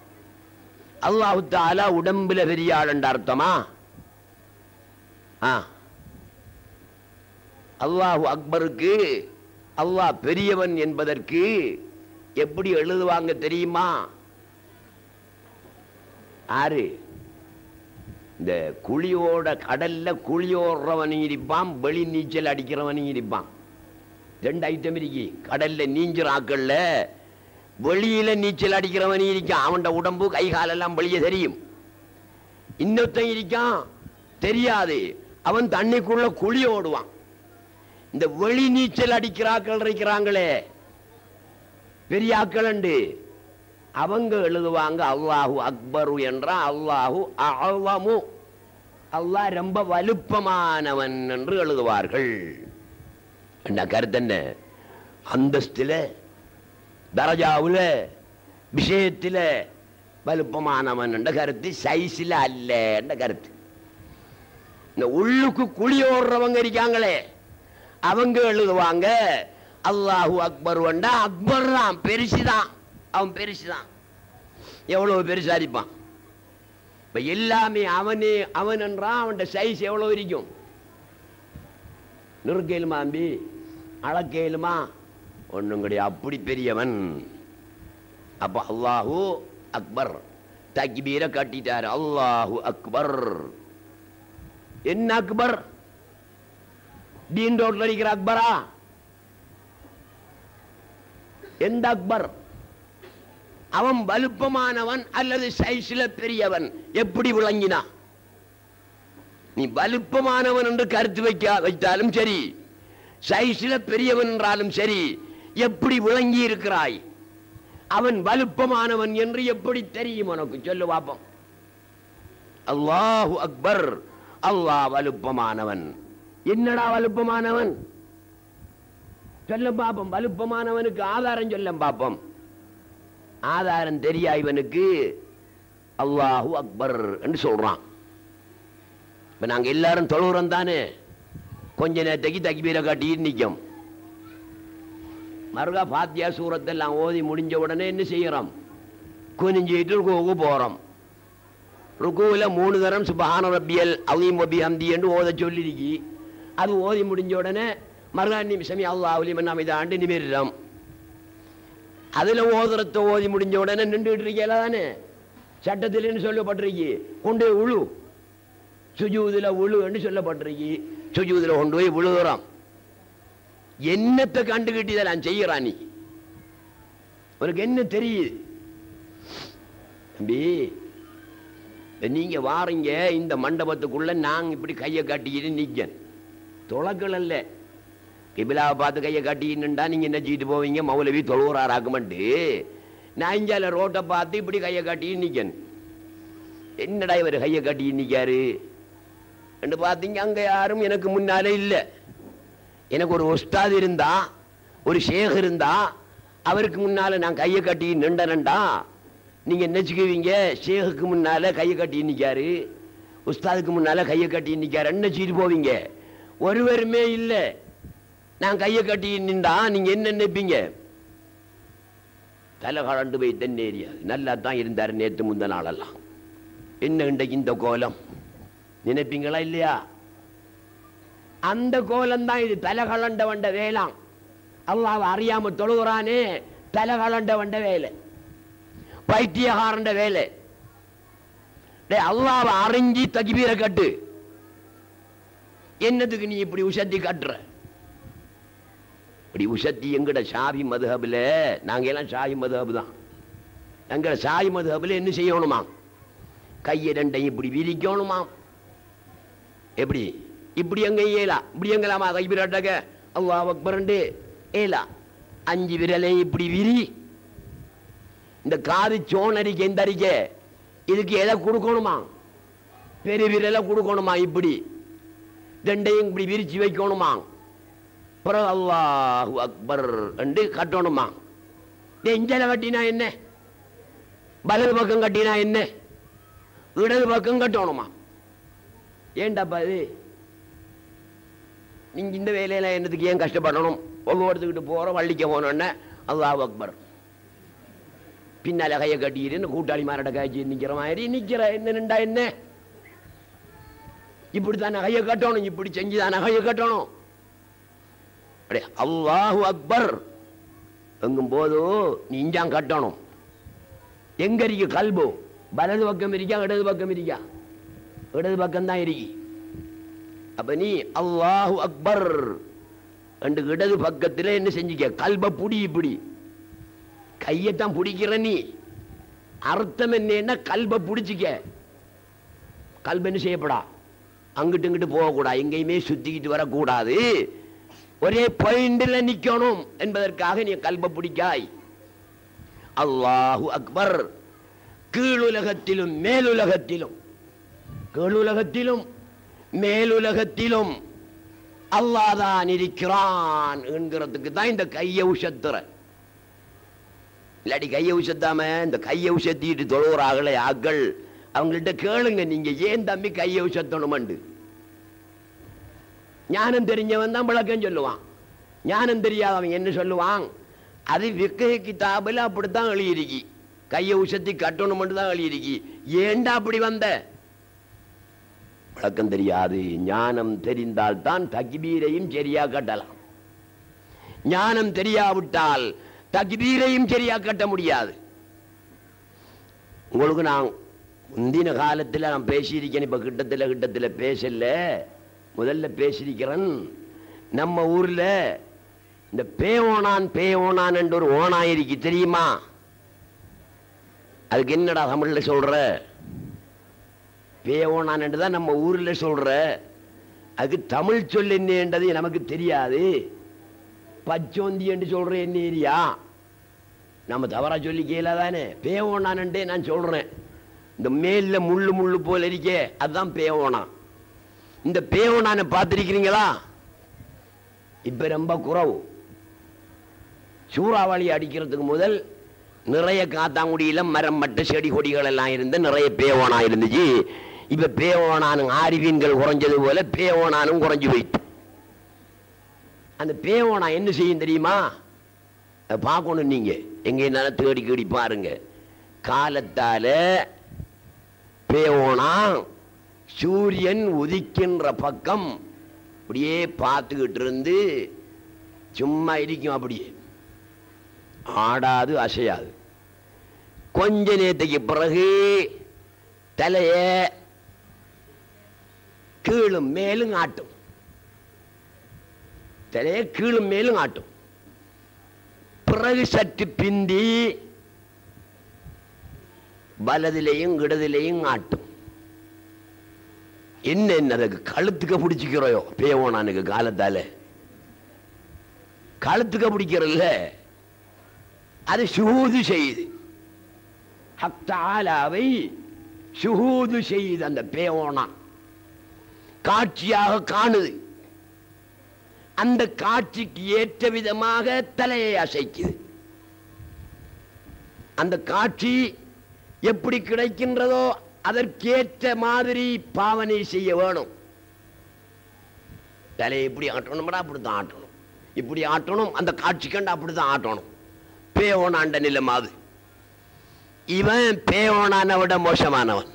அல்லாஹு தஆலா உடம்புல பெரிய ஆள் என்று அர்த்தமா? அல்லாஹு அக்பருக்கு அல்லாஹ் பெரியவன் என்பதற்கு எப்படி எழுதுவாங்க தெரியுமா? ஆறு இந்த குழியோட கடல்ல குழியோடுறவனும் இருப்பான், வெளி நீச்சல் அடிக்கிறவனும் இருப்பான். ரெண்டு ஐட்டம் இருக்கு. கடல்ல நீஞ்சல் ஆக்கள்ல வெளியில நீச்சல் அடிக்கிறவனும் இருக்கான், அவன் உடம்பு கை காலெல்லாம் வெளியே தெரியும். இன்னொருத்தன் இருக்கான் தெரியாது, அவன் தண்ணிக்குள்ள குழி ஓடுவான். இந்த வெளி நீச்சல் அடிக்கிறாக்கள் இருக்கிறாங்களே பெரிய ஆக்கள் உண்டு, அவங்க எழுதுவாங்க அல்லாஹு அக்பரு என்றா அல்லாஹு அஅலமு, அல்லாஹ் ரொம்ப வலுப்பமானவன் என்று எழுதுவார்கள். என்ன கருத்து? என்ன அந்தஸ்தில தரஜாவுல விஷயத்தில வலுப்பமானவன் என்ற கருத்து, சைஸ்ல அல்ல என்ற கருத்து. இந்த உள்ளுக்கு குழியோடுறவங்க இருக்காங்களே அவங்க எழுதுவாங்க அல்லாஹு அக்பர் வண்டா அக்பர் தான், பெருசுதான், அவன் பெருசுதான். எவ்வளவு பெருசா இருப்பான். இப்ப எல்லாமே அவனே அவன் என்றான், அவன் சைஸ் எவ்வளவு இருக்கும்? நிறுக்கையிலுமா அம்பி, அளக்கையிலுமா? ஒண்ணும் கிடையாது, அப்படி பெரியவன். அப்ப அல்லாஹு அக்பர் தக்பீர கட்டிட்டாரு, அல்லாஹு அக்பர். என்ன அக்பர்? தீன் ரோட்ல இருக்கிற அக்பரா? எந்த அக்பர்? அவன் வலுப்பமானவன் அல்லது சைஸ்ல பெரியவன்? எப்படி விளங்கினா? நீ வலுப்பமானவன் என்று கருத்து வைத்தாலும் சரி, சைஸ்ல பெரியவன் என்றாலும் சரி, எப்படி விளங்கி இருக்கிறாய்? அவன் வலுப்பமானவன் என்று எப்படி தெரியும் உனக்கு? சொல்லு பாப்போம். அல்லாஹு அக்பர், அல்லாஹ் வலுப்பமானவன். என்னடா வலுப்பமானவன்? சொல்ல பாப்போம். வலுப்பமானவனுக்கு ஆதாரம் சொல்ல பாப்போம். ஆதாரம் தெரியா இவனுக்கு அல்லாஹு அக்பர் என்று சொல்றான். இப்ப நாங்க எல்லாரும் தொழுகிறோம் தானே, கொஞ்ச நேரத்துக்கு தக்பீரை காட்டிட்டு நிற்கும். மறுகா ஃபாத்தியா சூரத்தெல்லாம் ஓதி முடிஞ்ச உடனே என்ன செய்யறோம்? குனிஞ்சிட்டு ருக்குவுக்கு போறோம். ருக்குவுல 3 தரம் சுப்ஹான ரப்பியல் அஸீம் வ பிஹம்தி என்று ஓத சொல்லிருக்கி. அது ஓதி முடிஞ்ச உடனே மறுகா சமி அல்லாஹு லிமன் ஹமிதான்னு நிமிர்றோம். அதுல ஓதுறத்தை ஓதி முடிஞ்ச உடனே நின்றுட்டு இருக்கல தானே, சட்டத்தில்னு சொல்லப்பட்டிருக்கு கொண்டு போய் உழு, சுஜூதுல உழு என்று சொல்லப்பட்டிருக்கு. சுஜூதுல கொண்டு போய் விழுகிறோம். என்னத்தை கண்டுகிட்டு இதெல்லாம் செய்யறான் நீ? உனக்கு என்ன தெரியுது தம்பி? நீங்க வாரீங்க இந்த மண்டபத்துக்குள்ள, நாங்க இப்படி கையை காட்டிக்கிட்டு நிற்கன் தொலைக்கள் அல்ல. கிபிலாவை பார்த்து கையை காட்டிக்கிட்டுண்டா நீங்க என்ன செய்யிட்டு போவீங்க? மௌலவி தொழுகிறாராக்குமெண்டு நான் இஞ்சால ரோட்டை பார்த்து இப்படி கையை காட்டிக்கிட்டு நிற்கன். என்னடா இவர் கையை காட்டிக்கிட்டு நிற்காரு என்று பார்த்தீங்க. அங்க யாரும் எனக்கு முன்னாலே இல்லை. எனக்கு ஒரு உஸ்தாத் இருந்தா, ஒரு ஷேக் இருந்தா, அவருக்கு முன்னால நான் கையை கட்டி நின்றனண்டா நீங்க நினைச்சுக்குவீங்க ஷேகுக்கு முன்னால கையை கட்டி நிக்காரு, உஸ்தாதுக்கு முன்னால கையை கட்டி நிக்காரு நினைச்சிட்டு போவீங்க. ஒருவருமே இல்லை. நான் கையை கட்டி நின்றா நீங்க என்ன நினைப்பீங்க? தலை கலண்டு போய் தென்னேரியா நல்லா தான் இருந்தார் நேற்று முந்த நாளெல்லாம், என்ன இன்றைக்கு இந்த கோலம் நினைப்பீங்களா இல்லையா? அந்த கோலம் தான் இது. தலை கலண்ட வண்ட வேளாம். அல்லாஹ் அறியாம தொழுகிறானே, தலை கலண்ட வண்ட வேலை, பைத்தியகாரண்ட வேலை. அல்லாஹ் அறிஞ்சி தக்பீரை கட்டு. என்னதுக்கு நீ இப்படி உசத்தி கட்டுற? இப்படி உசத்தி எங்கட ஷாஃபி மதுஹப்ல, நாங்க எல்லாம் ஷாஃபி மதுஹப் தான். எங்கட ஷாஃபி மதுஹப்ல என்ன செய்யணுமா? கையை ரெண்டையும் இப்படி விரிக்கணுமா? எப்படி இப்படி எங்க ஏலா? இப்படி எங்கலாமா கைபிராட்டக்க அல்லாஹ் அக்பர்ண்டு ஏலா. 5 விரலை இப்படி விரி. இந்த காது சோனரிக்க எந்த அறிக்க இதுக்கு எதை கொடுக்கணுமா? பெரிய விரலை கொடுக்கணுமா? இப்படி ரெண்டையும் இப்படி விரிச்சு வைக்கணுமா? பிறகு அல்லாஹு அக்பர் என்று கட்டணுமா? நெஞ்சல கட்டினா என்ன? வலது பக்கம் கட்டினா என்ன? இடது பக்கம் கட்டணுமா? ஏண்டாப்பா இது? நீங்க இந்த வேலையில என்னதுக்கு ஏன் கஷ்டப்படணும்? ஒவ்வொருத்துக்கிட்டு போற வள்ளிக்க போனோன்னு அல்லாஹு அக்பர் பின்னால கையை கட்டிட்டு கூட்டாளி மாரட காய்ச்சி நிக்கிற மாதிரி நிக்கிற என்ன நின்றா என்ன? இப்படித்தான் நகையை கட்டணும், இப்படி செஞ்சுதான் நகையை கட்டணும். அல்லாஹு அக்பர் எங்கும் போது நீஞ்சான் கட்டணும். எங்க இருக்கு கல்பு? வலது பக்கம் இருக்கா இடது பக்கம் இருக்கா? இடது பக்கம் தான் இருக்கு. அப்ப நீ அல்லாஹு அக்பர் என்று இடது பக்கத்தில் என்ன செஞ்சிக்க? கல்ப புடி. இப்படி கையத்தான் பிடிக்கிற நீ. அர்த்தம் என்ன? கல்ப பிடிச்சிக்க. கல்ப என்ன செய்யப்படா? அங்கிட்டு இங்கிட்டு போகக்கூடாது, எங்கேயுமே சுத்திக்கிட்டு வரக்கூடாது, ஒரே பாயிண்டில் நிக்கணும் என்பதற்காக நீ கல்ப பிடிக்காய். அல்லாஹு அக்பர். கீழுலகத்திலும் மேலுலகத்திலும், கீழுலகத்திலும் மேலுலகத்திலும் அல்லாஹ் தான் இருக்கிறான் என்கிறதுக்கு தான் இந்த கையை உஷத்துற. இல்லாட்டி கையை உஷத்தாம இந்த கையை உஷத்திட்டு தொழுகிறார்களே ஆக்கள், அவங்கள்ட்ட கேளுங்க, நீங்க ஏன் தம்பி கையை உஷத்தணுமண்டு. ஞானம் தெரிஞ்சவன் தான் விளக்கம் சொல்லுவான், ஞானம் தெரியாதவன் என்ன சொல்லுவான்? அது விக்கை கிதாபில் அப்படித்தான் எழுதியிருக்கி, கையை உஷத்தி கட்டணும்னு தான் எழுதியிருக்கி. ஏண்டா அப்படி வந்த? விளக்கம் தெரியாது. ஞானம் தெரிந்தால் தான் தக்பீரையும் சரியா கட்டலாம். ஞானம் தெரியாவிட்டால் தக்பீரையும் சரியா கட்ட முடியாது. உங்களுக்கு நான் முந்தின காலத்தில் நான் பேசியிருக்கேன், இப்ப கிட்டத்தில் பேசல, முதல்ல பேசியிருக்கிறேன். நம்ம ஊர்ல இந்த பேயோனான் என்று ஒரு ஓனாயிருக்கு தெரியுமா? அதுக்கு என்னடா தமிழ்ல சொல்ற? பேயோனான் என்று தான் நம்ம ஊர்ல சொல்ற. அதுக்கு தமிழ் சொல் என்னன்றது நமக்கு தெரியாது. பச்சோந்தி என்று சொல்ற என்ன ஏரியா? நம்ம தவறா சொல்லி கேளாதானே? பேயோனான் நான் சொல்றேன். இந்த மேல முள்ளு போல இருக்கே அதுதான் பேயோனா. இந்த பேயோனான பார்த்திருக்கிறீங்களா? இப்ப ரொம்ப குறவு. சூறாவளி அடிக்கிறதுக்கு முதல் நிறைய காத்தாங்குடியில மரம் மட்ட செடி கொடிகள் எல்லாம் இருந்து நிறைய பேயோனா இருந்துச்சு. இப்ப பேயோனானும் ஆரிவீன்கள் குறைஞ்சது போல பேயோனானும் குறைஞ்சு போயிட்டு. அந்த பேயோனா என்ன செய்யும் தெரியுமா? பார்க்கணும், நீங்க எங்க தேடி பாருங்க. காலத்தால பேயோனா சூரியன் உதிக்கின்ற பக்கம் அப்படியே பார்த்துக்கிட்டு இருந்து சும்மா இருக்கும், அப்படியே ஆடாது அசையாது. கொஞ்ச நேரத்துக்கு பிறகு தலைய கீழும் மேலும் ஆட்டும், தலைய கீழும் மேலும் ஆட்டும். பிறகு சற்று பிந்தி வலதிலையும் இடதிலையும் ஆட்டும். என்ன அதுக்கு கழுத்துக்க பிடிச்சிக்கிறோயோ பேவோனானுக்கு காலத்தால கழுத்துக்க பிடிக்கிறல்ல, அது ஷுஹூது செய்யுது. ஹக் தஆலாவை ஷுஹூது செய்யுது. அந்த பேவோனா காட்சியாக காணுது. அந்த காட்சிக்கு ஏற்ற விதமாக தலையை அசைக்குது. அந்த காட்சி எப்படி கிடைக்கின்றதோ அதற்கேற்ற மாதிரி பாவனை செய்ய வேணும். தலையை எப்படி ஆட்டணும்டா அப்படித்தான் ஆட்டணும். இப்படி ஆட்டணும், அந்த காட்சி கண்டு அப்படிதான் ஆட்டணும். பேயோனாண்ட நிலம் அது. இவன் பேயோனான விட மோசமானவன்.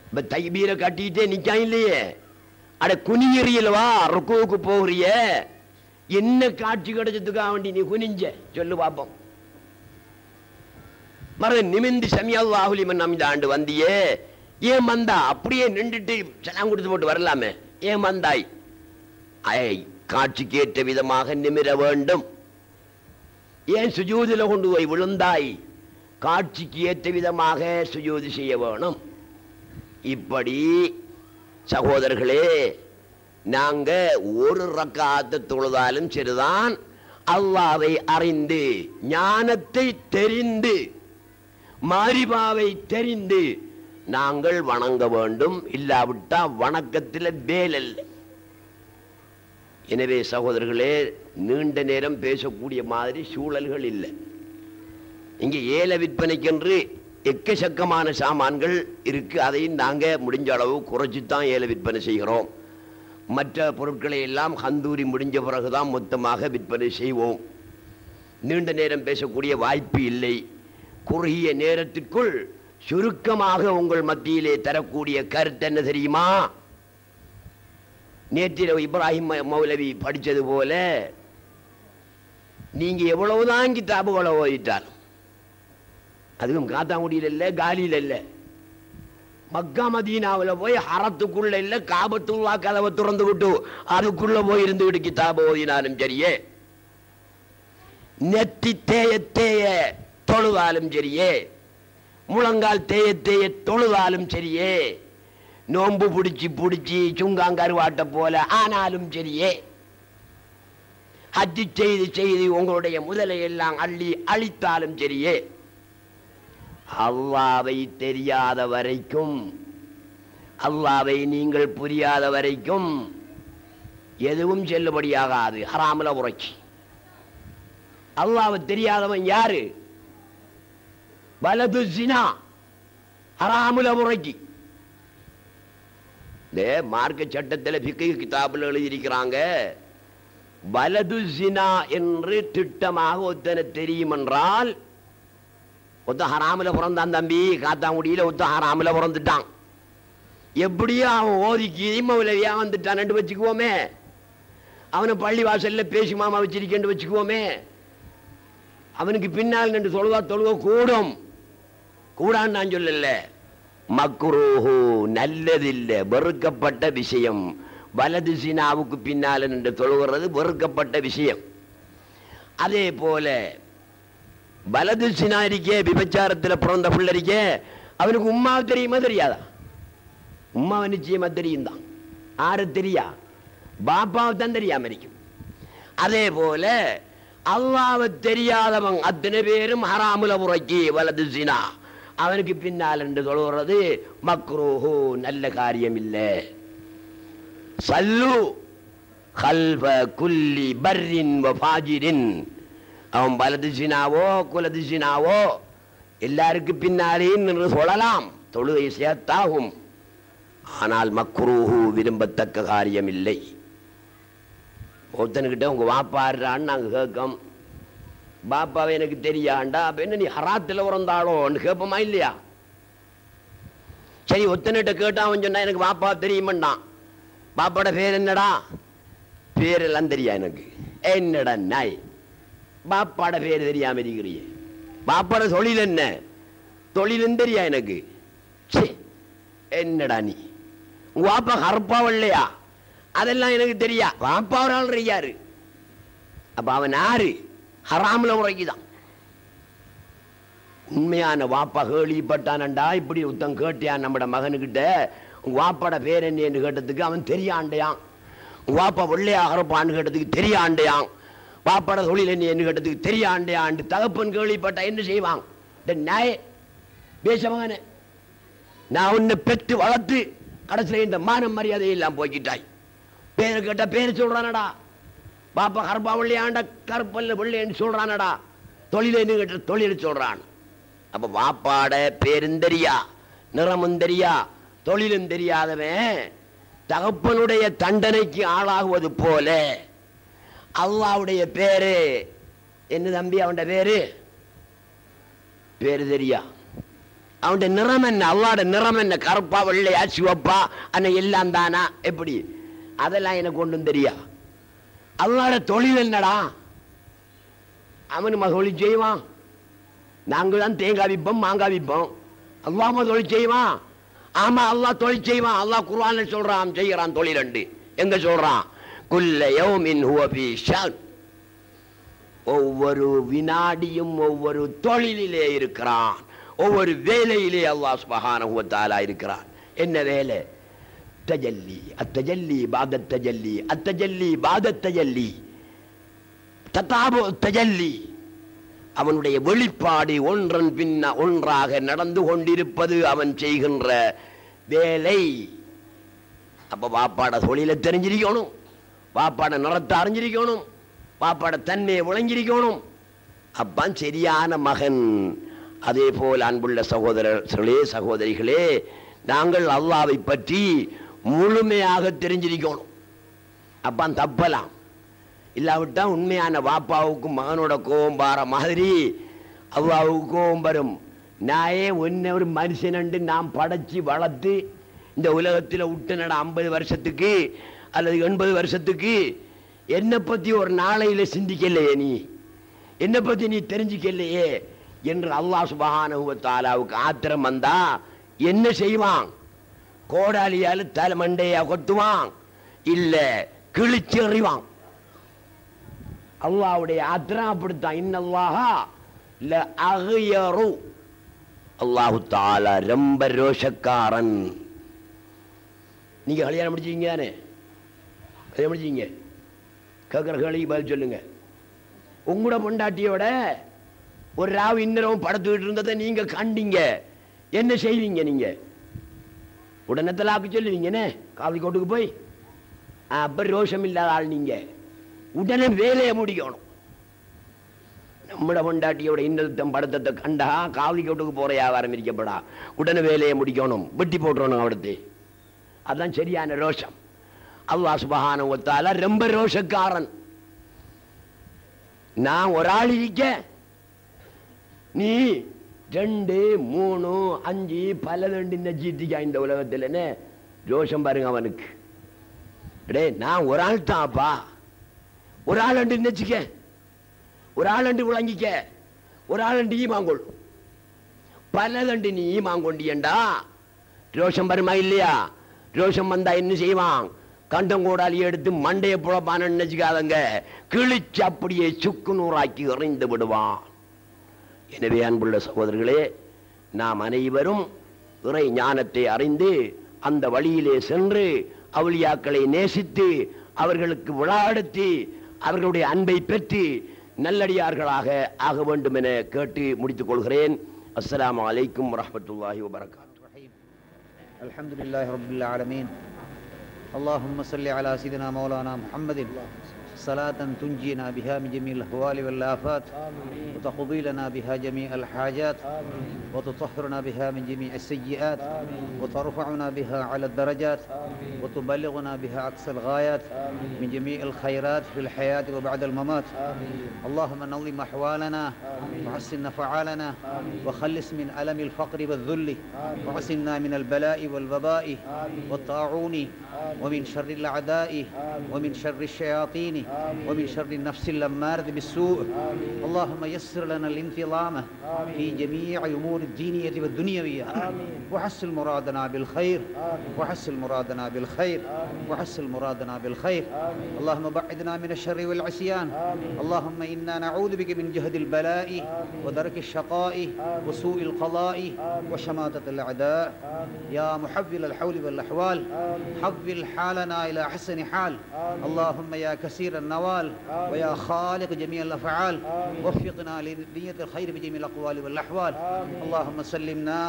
இப்ப தைபீரை கட்டிட்டே நிக்கான் இல்லையே, அட குனியறியலவா ருக்குவுக்கு போகிறிய, என்ன காட்சி கிடைச்சதுக்காக வேண்டி நீ குனிஞ்ச சொல்லு பாப்போம். மறு நிமிந்து சமியல்லாஹு லிமன் ஹமிதா ஆண்டு வந்தியே, ஏன் வந்தா? அப்படியே நின்றுட்டு சலாம் கொடுத்து போட்டு வரலாமே, ஏன் வந்தாய்? காட்சிக்கு ஏற்ற விதமாக நிமிர வேண்டும். ஏன் சுஜூதில கொண்டு போய் விழுந்தாய்? காட்சிக்கு ஏற்ற விதமாக சுஜூது செய்ய வேணும். இப்படி சகோதரர்களே, நாங்க ஒரு ரக்காத்து தொழுதாலும் சரிதான், அல்லாஹ்வை அறிந்து ஞானத்தை தெரிந்து மாரிபாவை தெரிந்து நாங்கள் வணங்க வேண்டும். இல்லாவிட்டா வணக்கத்தில் வேலல்ல. எனவே சகோதரர்களே, நீண்ட நேரம் பேசக்கூடிய மாதிரி சூழல்கள் இல்லை. இங்க ஏல விற்பனைக்கென்று எக்கச்சக்கமான சாமான்கள் இருக்கு. அதையும் நாங்க முடிஞ்ச அளவு குறைச்சித்தான் ஏல விற்பனை செய்கிறோம். மற்ற பொருட்களை எல்லாம் கந்தூரி முடிஞ்ச பிறகுதான் மொத்தமாக விற்பனை செய்வோம். நீண்ட நேரம் பேசக்கூடிய வாய்ப்பு இல்லை. குறுகிய நேரத்திற்குள் சுருக்கமாக உங்கள் மத்தியிலே தரக்கூடிய கருத்து என்ன தெரியுமா? நேற்றிரவு இப்ராஹிம் மௌலவி படித்தது போல, நீங்க எவ்வளவுதான் கிதாபுகளை ஓதிட்டாலும், அதுவும் காத்தாங்குடியில் இல்லை, காலியில் இல்லை, மக்கா மதீனாவில் போய் ஹரத்துக்குள்ள இல்லை, காபத்துல்லா கதவை திறந்து விட்டு அதுக்குள்ள போய் இருந்துகிட்டு கிதாபு ஓதினாலும் சரியே, நெத்தி தேய தேய தொழுதாலும் சரியே, முழங்கால் தேய தேய தொழுதாலும் சரியே, நோம்பு பிடிச்சி பிடிச்சி சுங்காங்கருவாட்ட போல ஆனாலும் சரியே, ஹஜ்ஜி செய்து செய்து உங்களுடைய முதலை எல்லாம் அள்ளி அழித்தாலும் சரியே, அல்லாஹ்வை தெரியாத வரைக்கும், அல்லாஹ்வை நீங்கள் புரியாத வரைக்கும் எதுவும் செல்லுபடியாகாது. ஹராமுல உரைச்சி. அல்லாஹ்வை தெரியாதவன் யாரு? வலது ஜினா, ஹராமுல உரைச்சி. இந்த மார்க்க சட்டத்தில் ஃபிக்ஹ் கிதாபில் எழுதியிருக்கிறாங்க, வலது ஜினா என்று திட்டமாக ஒத்தனை தெரியும் என்றால், ஒத்த ஹராமில் பிறந்தான் தம்பி, காத்தாங்குடியில் ஒத்த ஹராமில் பிறந்துட்டான், எப்படியோ அவன் ஓதிக்கு மௌலவியா வந்துட்டான் வச்சுக்குவோமே, அவனை பள்ளி வாசல்ல பேசி மாமா வச்சிருக்கேன்னு வச்சுக்குவோமே, அவனுக்கு பின்னால் நின்று தொழுவ கூடும். கூடான்னு நான் சொல்லல, மக்ரூஹு நல்லதில்லை, வெறுக்கப்பட்ட விஷயம். வலது சினாவுக்கு பின்னால நின்று தொழுகிறது வெறுக்கப்பட்ட விஷயம். அதே போல வலது சினா இருக்கே, விபச்சாரத்தில் பிறந்த பிள்ளை இருக்கே, அவனுக்கு உம்மாவை தெரியுமா தெரியாதா? உம்மாவை நிச்சயமா தெரியும் தான். ஆறு தெரியா? பாப்பாவை தான் தெரியாம இருக்கும். அதே போல அல்லாஹ்வை தெரியாதவன் அத்தனை பேரும் ஹராமுல உரைக்கி வலது சினா, அவனுக்கு பின்னால் என்று சொல்கிறது மக்ரூஹு, நல்ல காரியம் இல்லை. சல்லு கல்ப குல்லி பர்ரின் வ ஃபாஜிரின், அவன் வலது சினாவோ குலது சினாவோ எல்லாருக்கும் பின்னாலே நின்று சொல்லலாம், தொழுகை சேர்த்தாகும். ஆனால் மக்ரூஹு விரும்பத்தக்க காரியம் இல்லை. ஒருத்தனுக்கிட்ட உங்க வாப்பாடுறான்னு நாங்க கேட்கோம், பாப்பாவை எனக்கு தெரியாண்டா, அப்ப என்ன நீ ஹராத்தில் உறந்தாளோன்னு கேட்போமா இல்லையா? சரி, ஒத்தனிட்ட கேட்டா அவன் சொன்னா எனக்கு பாப்பா தெரியுமாண்டான். பாப்பாட பேர் என்னடா? பேரெல்லாம் தெரியா எனக்கு. என்னடா நாய், பாப்பாட பேர் தெரியாம இருக்கிறீங்க. பாப்பாட தொழில் என்ன? தொழிலும் தெரியா எனக்கு. என்னடா நீ, உங்க பாப்பா கருப்பாவ இல்லையா? அதெல்லாம் எனக்கு தெரியா. பாப்பா ஒரு ஆள் இருக்காரு, அப்ப அவன் யாரு? ஹராமுல உரைக்குதான். உண்மையான வாப்பா கேள்விப்பட்டானண்டா, இப்படி உத்தம் கேட்டியான் நம்மட மகனுக்கிட்ட, உங்க வாப்பாட பேர் என்ன கேட்டதுக்கு அவன் தெரியாண்டையான். உங்க வாப்பா வெள்ளையா கருப்பான்னு கேட்டதுக்கு தெரியாண்டையான். வாப்பாட தொழில் என்ன கேட்டதுக்கு தெரியாண்டையாண்டு தகப்பன் கேள்விப்பட்டா என்ன செய்வான்? நாய் பேச மகனே, நான் உன்னை பெற்று வளர்த்து கடைசியில் இந்த மான மரியாதை எல்லாம் போய்கிட்டாய். பேரை கேட்டா பேர் சொல்றானடா, பாப்பா கருப்பா வெள்ளையாண்ட கருப்பல்ல வெள்ளைன்னு சொல்றானடா, தொழில் கேட்ட தொழில் சொல்றான். அப்ப வாப்பாட பேரும் தெரியா, நிறமும் தெரியா, தொழிலும் தெரியாதவன் தகப்பனுடைய தண்டனைக்கு ஆளாகுவது போல அல்லாஹ்வுடைய பேரு என்ன தம்பி? அவன் பேரு தெரியா? அவன் நிறம் என்ன? அல்லாஹ்வுடைய நிறம் என்ன? கருப்பா, வெள்ளையா, சிவப்பா, அன்ன எல்லாம் தானா? எப்படி? அதெல்லாம் எனக்கு ஒன்றும் தெரியா. அல்லாஹ்வுடைய தொழில் என்னடா? அவன் தொழில் செய்வான். நாங்கள் தான் தேங்காய் விற்போம், மாங்காய் விற்போம். அல்லாஹ் தொழில் செய்வான். ஆமா, அல்லாஹ் தொழில் செய்வான். அல்லாஹ் குர்ஆன்ல சொல்றான், செய்கிறான் தொழில் ரெண்டு. எங்க சொல்றான்? குல்ல யௌமின் ஹுவ ஃபீ ஷஅன். ஒவ்வொரு வினாடியும் ஒவ்வொரு தொழிலிலே இருக்கிறான், ஒவ்வொரு வேலையிலே அல்லாஹ் சுப்ஹானஹு வ தஆலா இருக்கிறான். என்ன வேலை? தஜல்லி, அத்தஜல்லி பாத தஜல்லி, அத்தஜல்லி பாத தஜல்லி, ததாபு தஜல்லி. அவனுடைய வெளிப்பாடு ஒன்றன் பின்ன ஒன்றாக நடந்து கொண்டிருப்பது அவன் செய்கின்ற வேலை. அப்ப வாப்பாட தொழிலை தெரிஞ்சிருக்கணும், வாப்பாட நிறத்தை அறிஞ்சிருக்கணும், வாப்பாட தன்மையை விளங்கியிருக்கணும். அப்பான் சரியான மகன். அதே போல் அன்புள்ள சகோதரர்களே, சகோதரிகளே, நாங்கள் அல்லாஹ்வை பற்றி முழுமையாக தெரிஞ்சிருக்கணும். அப்பான் தப்பலாம். இல்லாவிட்டா உண்மையான வாப்பாவுக்கும் மகனோட கோபம் பார மாதிரி அல்லாஹ்வுக்கு கோபம் வரும். நாயே ஒன்ன ஒரு மனுஷனண்டு நாம் படைச்சி வளர்த்து இந்த உலகத்தில் விட்டு நட 50 வருஷத்துக்கு அல்லது 80 வருஷத்துக்கு என்னை பற்றி ஒரு நாளையில சிந்திக்கலையே, நீ என்னை பற்றி நீ தெரிஞ்சுக்கலையே என்று அல்லாஹ் சுப்ஹானஹு வ தஆலாவுக்கு ஆத்திரம் வந்தா என்ன செய்வான்? கோடாலியால் தலை மண்டையா கொத்துவான், இல்ல கிழிச்சு எறிவான். அல்லாஹ்வுடைய ஆத்திரம் அப்படித்தான். இன்னல்லாஹா லஅக்யரு. அல்லாஹ் தஆலா ரொம்ப ரோஷக்காரன். நீங்க கல்யாணம் முடிச்சீங்க தானே? கல்யாணம் முடிச்சீங்க? கேட்குற கேள்விக்கு பதில் சொல்லுங்க. உங்களோட பொண்டாட்டியோட ஒரு ராவு இன்னும் படுத்துக்கிட்டு இருந்ததை நீங்க கண்டீங்க, என்ன செய்வீங்க? நீங்க உடனே தலாக்கு சொல்லுவீங்கன்னு காவி கோட்டுக்கு போய். அப்ப ரோஷம் இல்லாத ஆள் நீங்க. உடனே வேலையை முடிக்கணும். நம்மட பொண்டாட்டியோட இன்னொருத்தம் படுத்தத்தை கண்டா காவி கோட்டுக்கு போற வியாபாரம் இருக்கப்படா, உடனே வேலையை முடிக்கணும், வெட்டி போட்டுறணும் அவடுத்து. அதுதான் சரியான ரோஷம். அல்லாஹ் சுப்ஹானஹு வ தஆலா ரொம்ப ரோஷக்காரன். நான் ஒரு ஆள் இருக்க, நீ 2, 3, 5 பல ரெண்டு நெச்சிட்டிக்கா இந்த உலகத்தில் ரோஷம் பாருங்க அவனுக்கு. டே, நான் ஒரு ஆள் தான்ப்பா. ஒரு ஆள் அண்டு நெச்சிக்க, ஒரு ஆள் அண்டு விளங்கிக்க, ஒரு ஆள் அண்டு ஈமாங்கொள். பல தண்டு நீ ஈமாங்கொண்டியண்டா ரோஷம் வருமா இல்லையா? ரோஷம் வந்தா என்ன செய்வான்? கண்டங்கோடாலி எடுத்து மண்டைய புழப்பான நினைச்சுக்காதங்க, கிழிச்சு அப்படியே சுக்கு நூறாக்கி எறிந்து விடுவான். எனவே அன்புள்ள சகோதரர்களே, நாம் அனைவரும் இறை ஞானத்தை அறிந்து அந்த வழியிலே சென்று அவுலியாக்களை நேசித்து அவர்களுக்கு விழாடுத்தி அவர்களுடைய அன்பை பெற்று நல்லடியார்களாக ஆக வேண்டும் என கேட்டு முடித்துக் கொள்கிறேன். அஸ்ஸலாமு அலைக்கும் வரஹ்மத்துல்லாஹி வபரகாத்துஹு. அல்ஹம்துலில்லாஹி ரப்பில் ஆலமீன். اللهم صل على سيدنا مولانا محمد صلاة تنجينا بها من جميع الأهوال والآفات وتقضي لنا بها جميع الحاجات وتطهرنا بها من جميع السيئات وترفعنا بها على الدرجات وتبلغنا بها أقصى الغايات من جميع الخيرات في الحياة وبعد الممات. اللهم نظم أحوالنا وحسن فعالنا وخلص من ألم الفقر والذل وعصمنا من البلاء والوباء والطاعون ومن شر الأعداء ومن شر الشياطين ومن شر النفس الأمارة بالسوء. اللهم يسر لنا الانتظام في جميع أمور الدينية والدنيوية وحصل مرادنا بالخير وحصل مرادنا بالخير وحصل مرادنا بالخير. اللهم بعدنا من الشر والعصيان. اللهم إنا نعوذ بك من جهد البلاء ودرك الشقاء وسوء القضاء وشماتة الأعداء. يا محول الحول والأحوال حول حالنا إلى حسن حال. اللهم يا كثير النوال ويا خالق جميع الأفعال وفقنا لنية الخير بجميع الأقوال والأحوال. اللهم سلمنا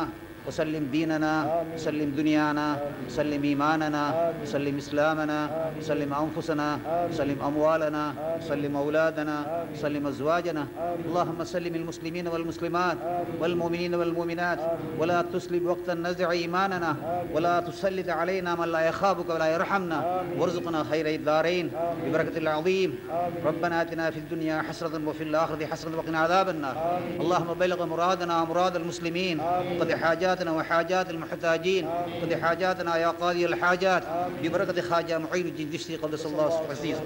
وسلم ديننا وسلم دنيانا وسلم إيماننا وسلم إسلامنا وسلم أنفسنا وسلم أموالنا وسلم أولادنا وسلم أزواجنا. اللهم سلم المسلمين والمسلمات والمؤمنين والمؤمنات ولا تسلب وقت النزع إيماننا ولا تسلط علينا من لا يخافك ولا يرحمنا وارزقنا خير الدارين ببركة العظيم. ربنا آتنا في الدنيا حسنة وفي الآخرة حسنة وقنا عذاب النار. اللهم بلغ مرادنا ومراد المسلمين، قض حاجاتنا وحاجات المحتاجين، قض حاجاتنا يا قاضي الحاجات ببركة خواجة معين الدين الجشتي قدس الله العزيز،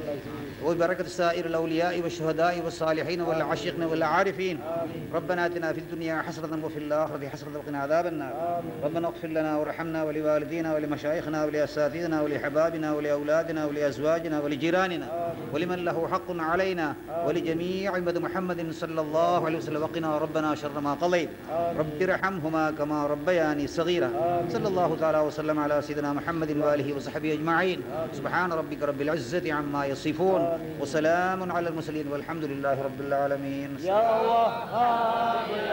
وببركة سائر الأولياء والشهداء والصالحين والعاشقين والعارفين. ربنا آتنا في الدنيا حسنة وفي الآخرة حسنة وقنا عذاب النار. ربنا اغفر لنا وارحمنا ولوالدينا ولمشايخنا ولأساتذتنا ولأحبابنا ولأولادنا ولأزواجنا ولجيراننا ولمن له حق علينا ولجميع أمة محمد صلى الله عليه وسلم. وقنا ربنا شر ما قضيت، رب ارحمهما كما ربياني صغيرا. صلى الله تعالى وسلم على سيدنا محمد وآله وصحبه أجمعين. سبحان ربك رب العزة عما يصفون وسلام على المرسلين والحمد لله رب العالمين. يا الله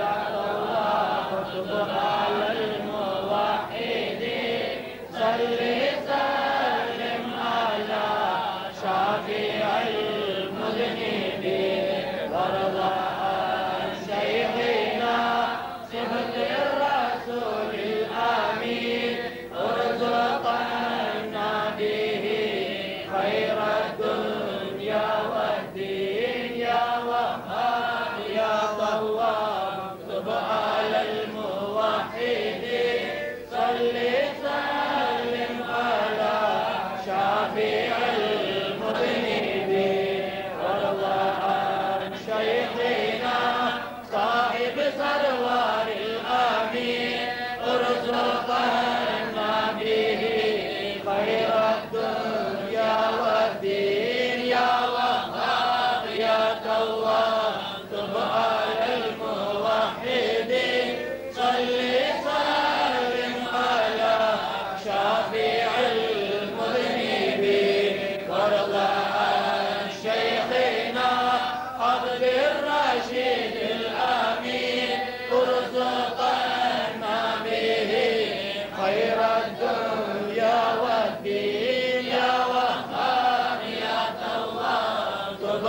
يا الله تب على الموحدين، صل سلم على شافع المذنبين، وارضى عن شيخنا صفة الرسول الأمين، ارزقنا به خير الدنيا والدين. يا وهاب يا الله تب على الموحدين، صل سلم على شافع المذنبين، وارضى عن شيخنا صاحب سروار الأمين، ارزقنا به خير الدنيا والدين. يا وهاب يا الله تب على الموحدين، صل سلم على شافع المذنبين، وارضى عن شيخنا عبد الرشيد الأمين، ارزقنا به خير الدنيا والدين. يا وهاب يا الله تب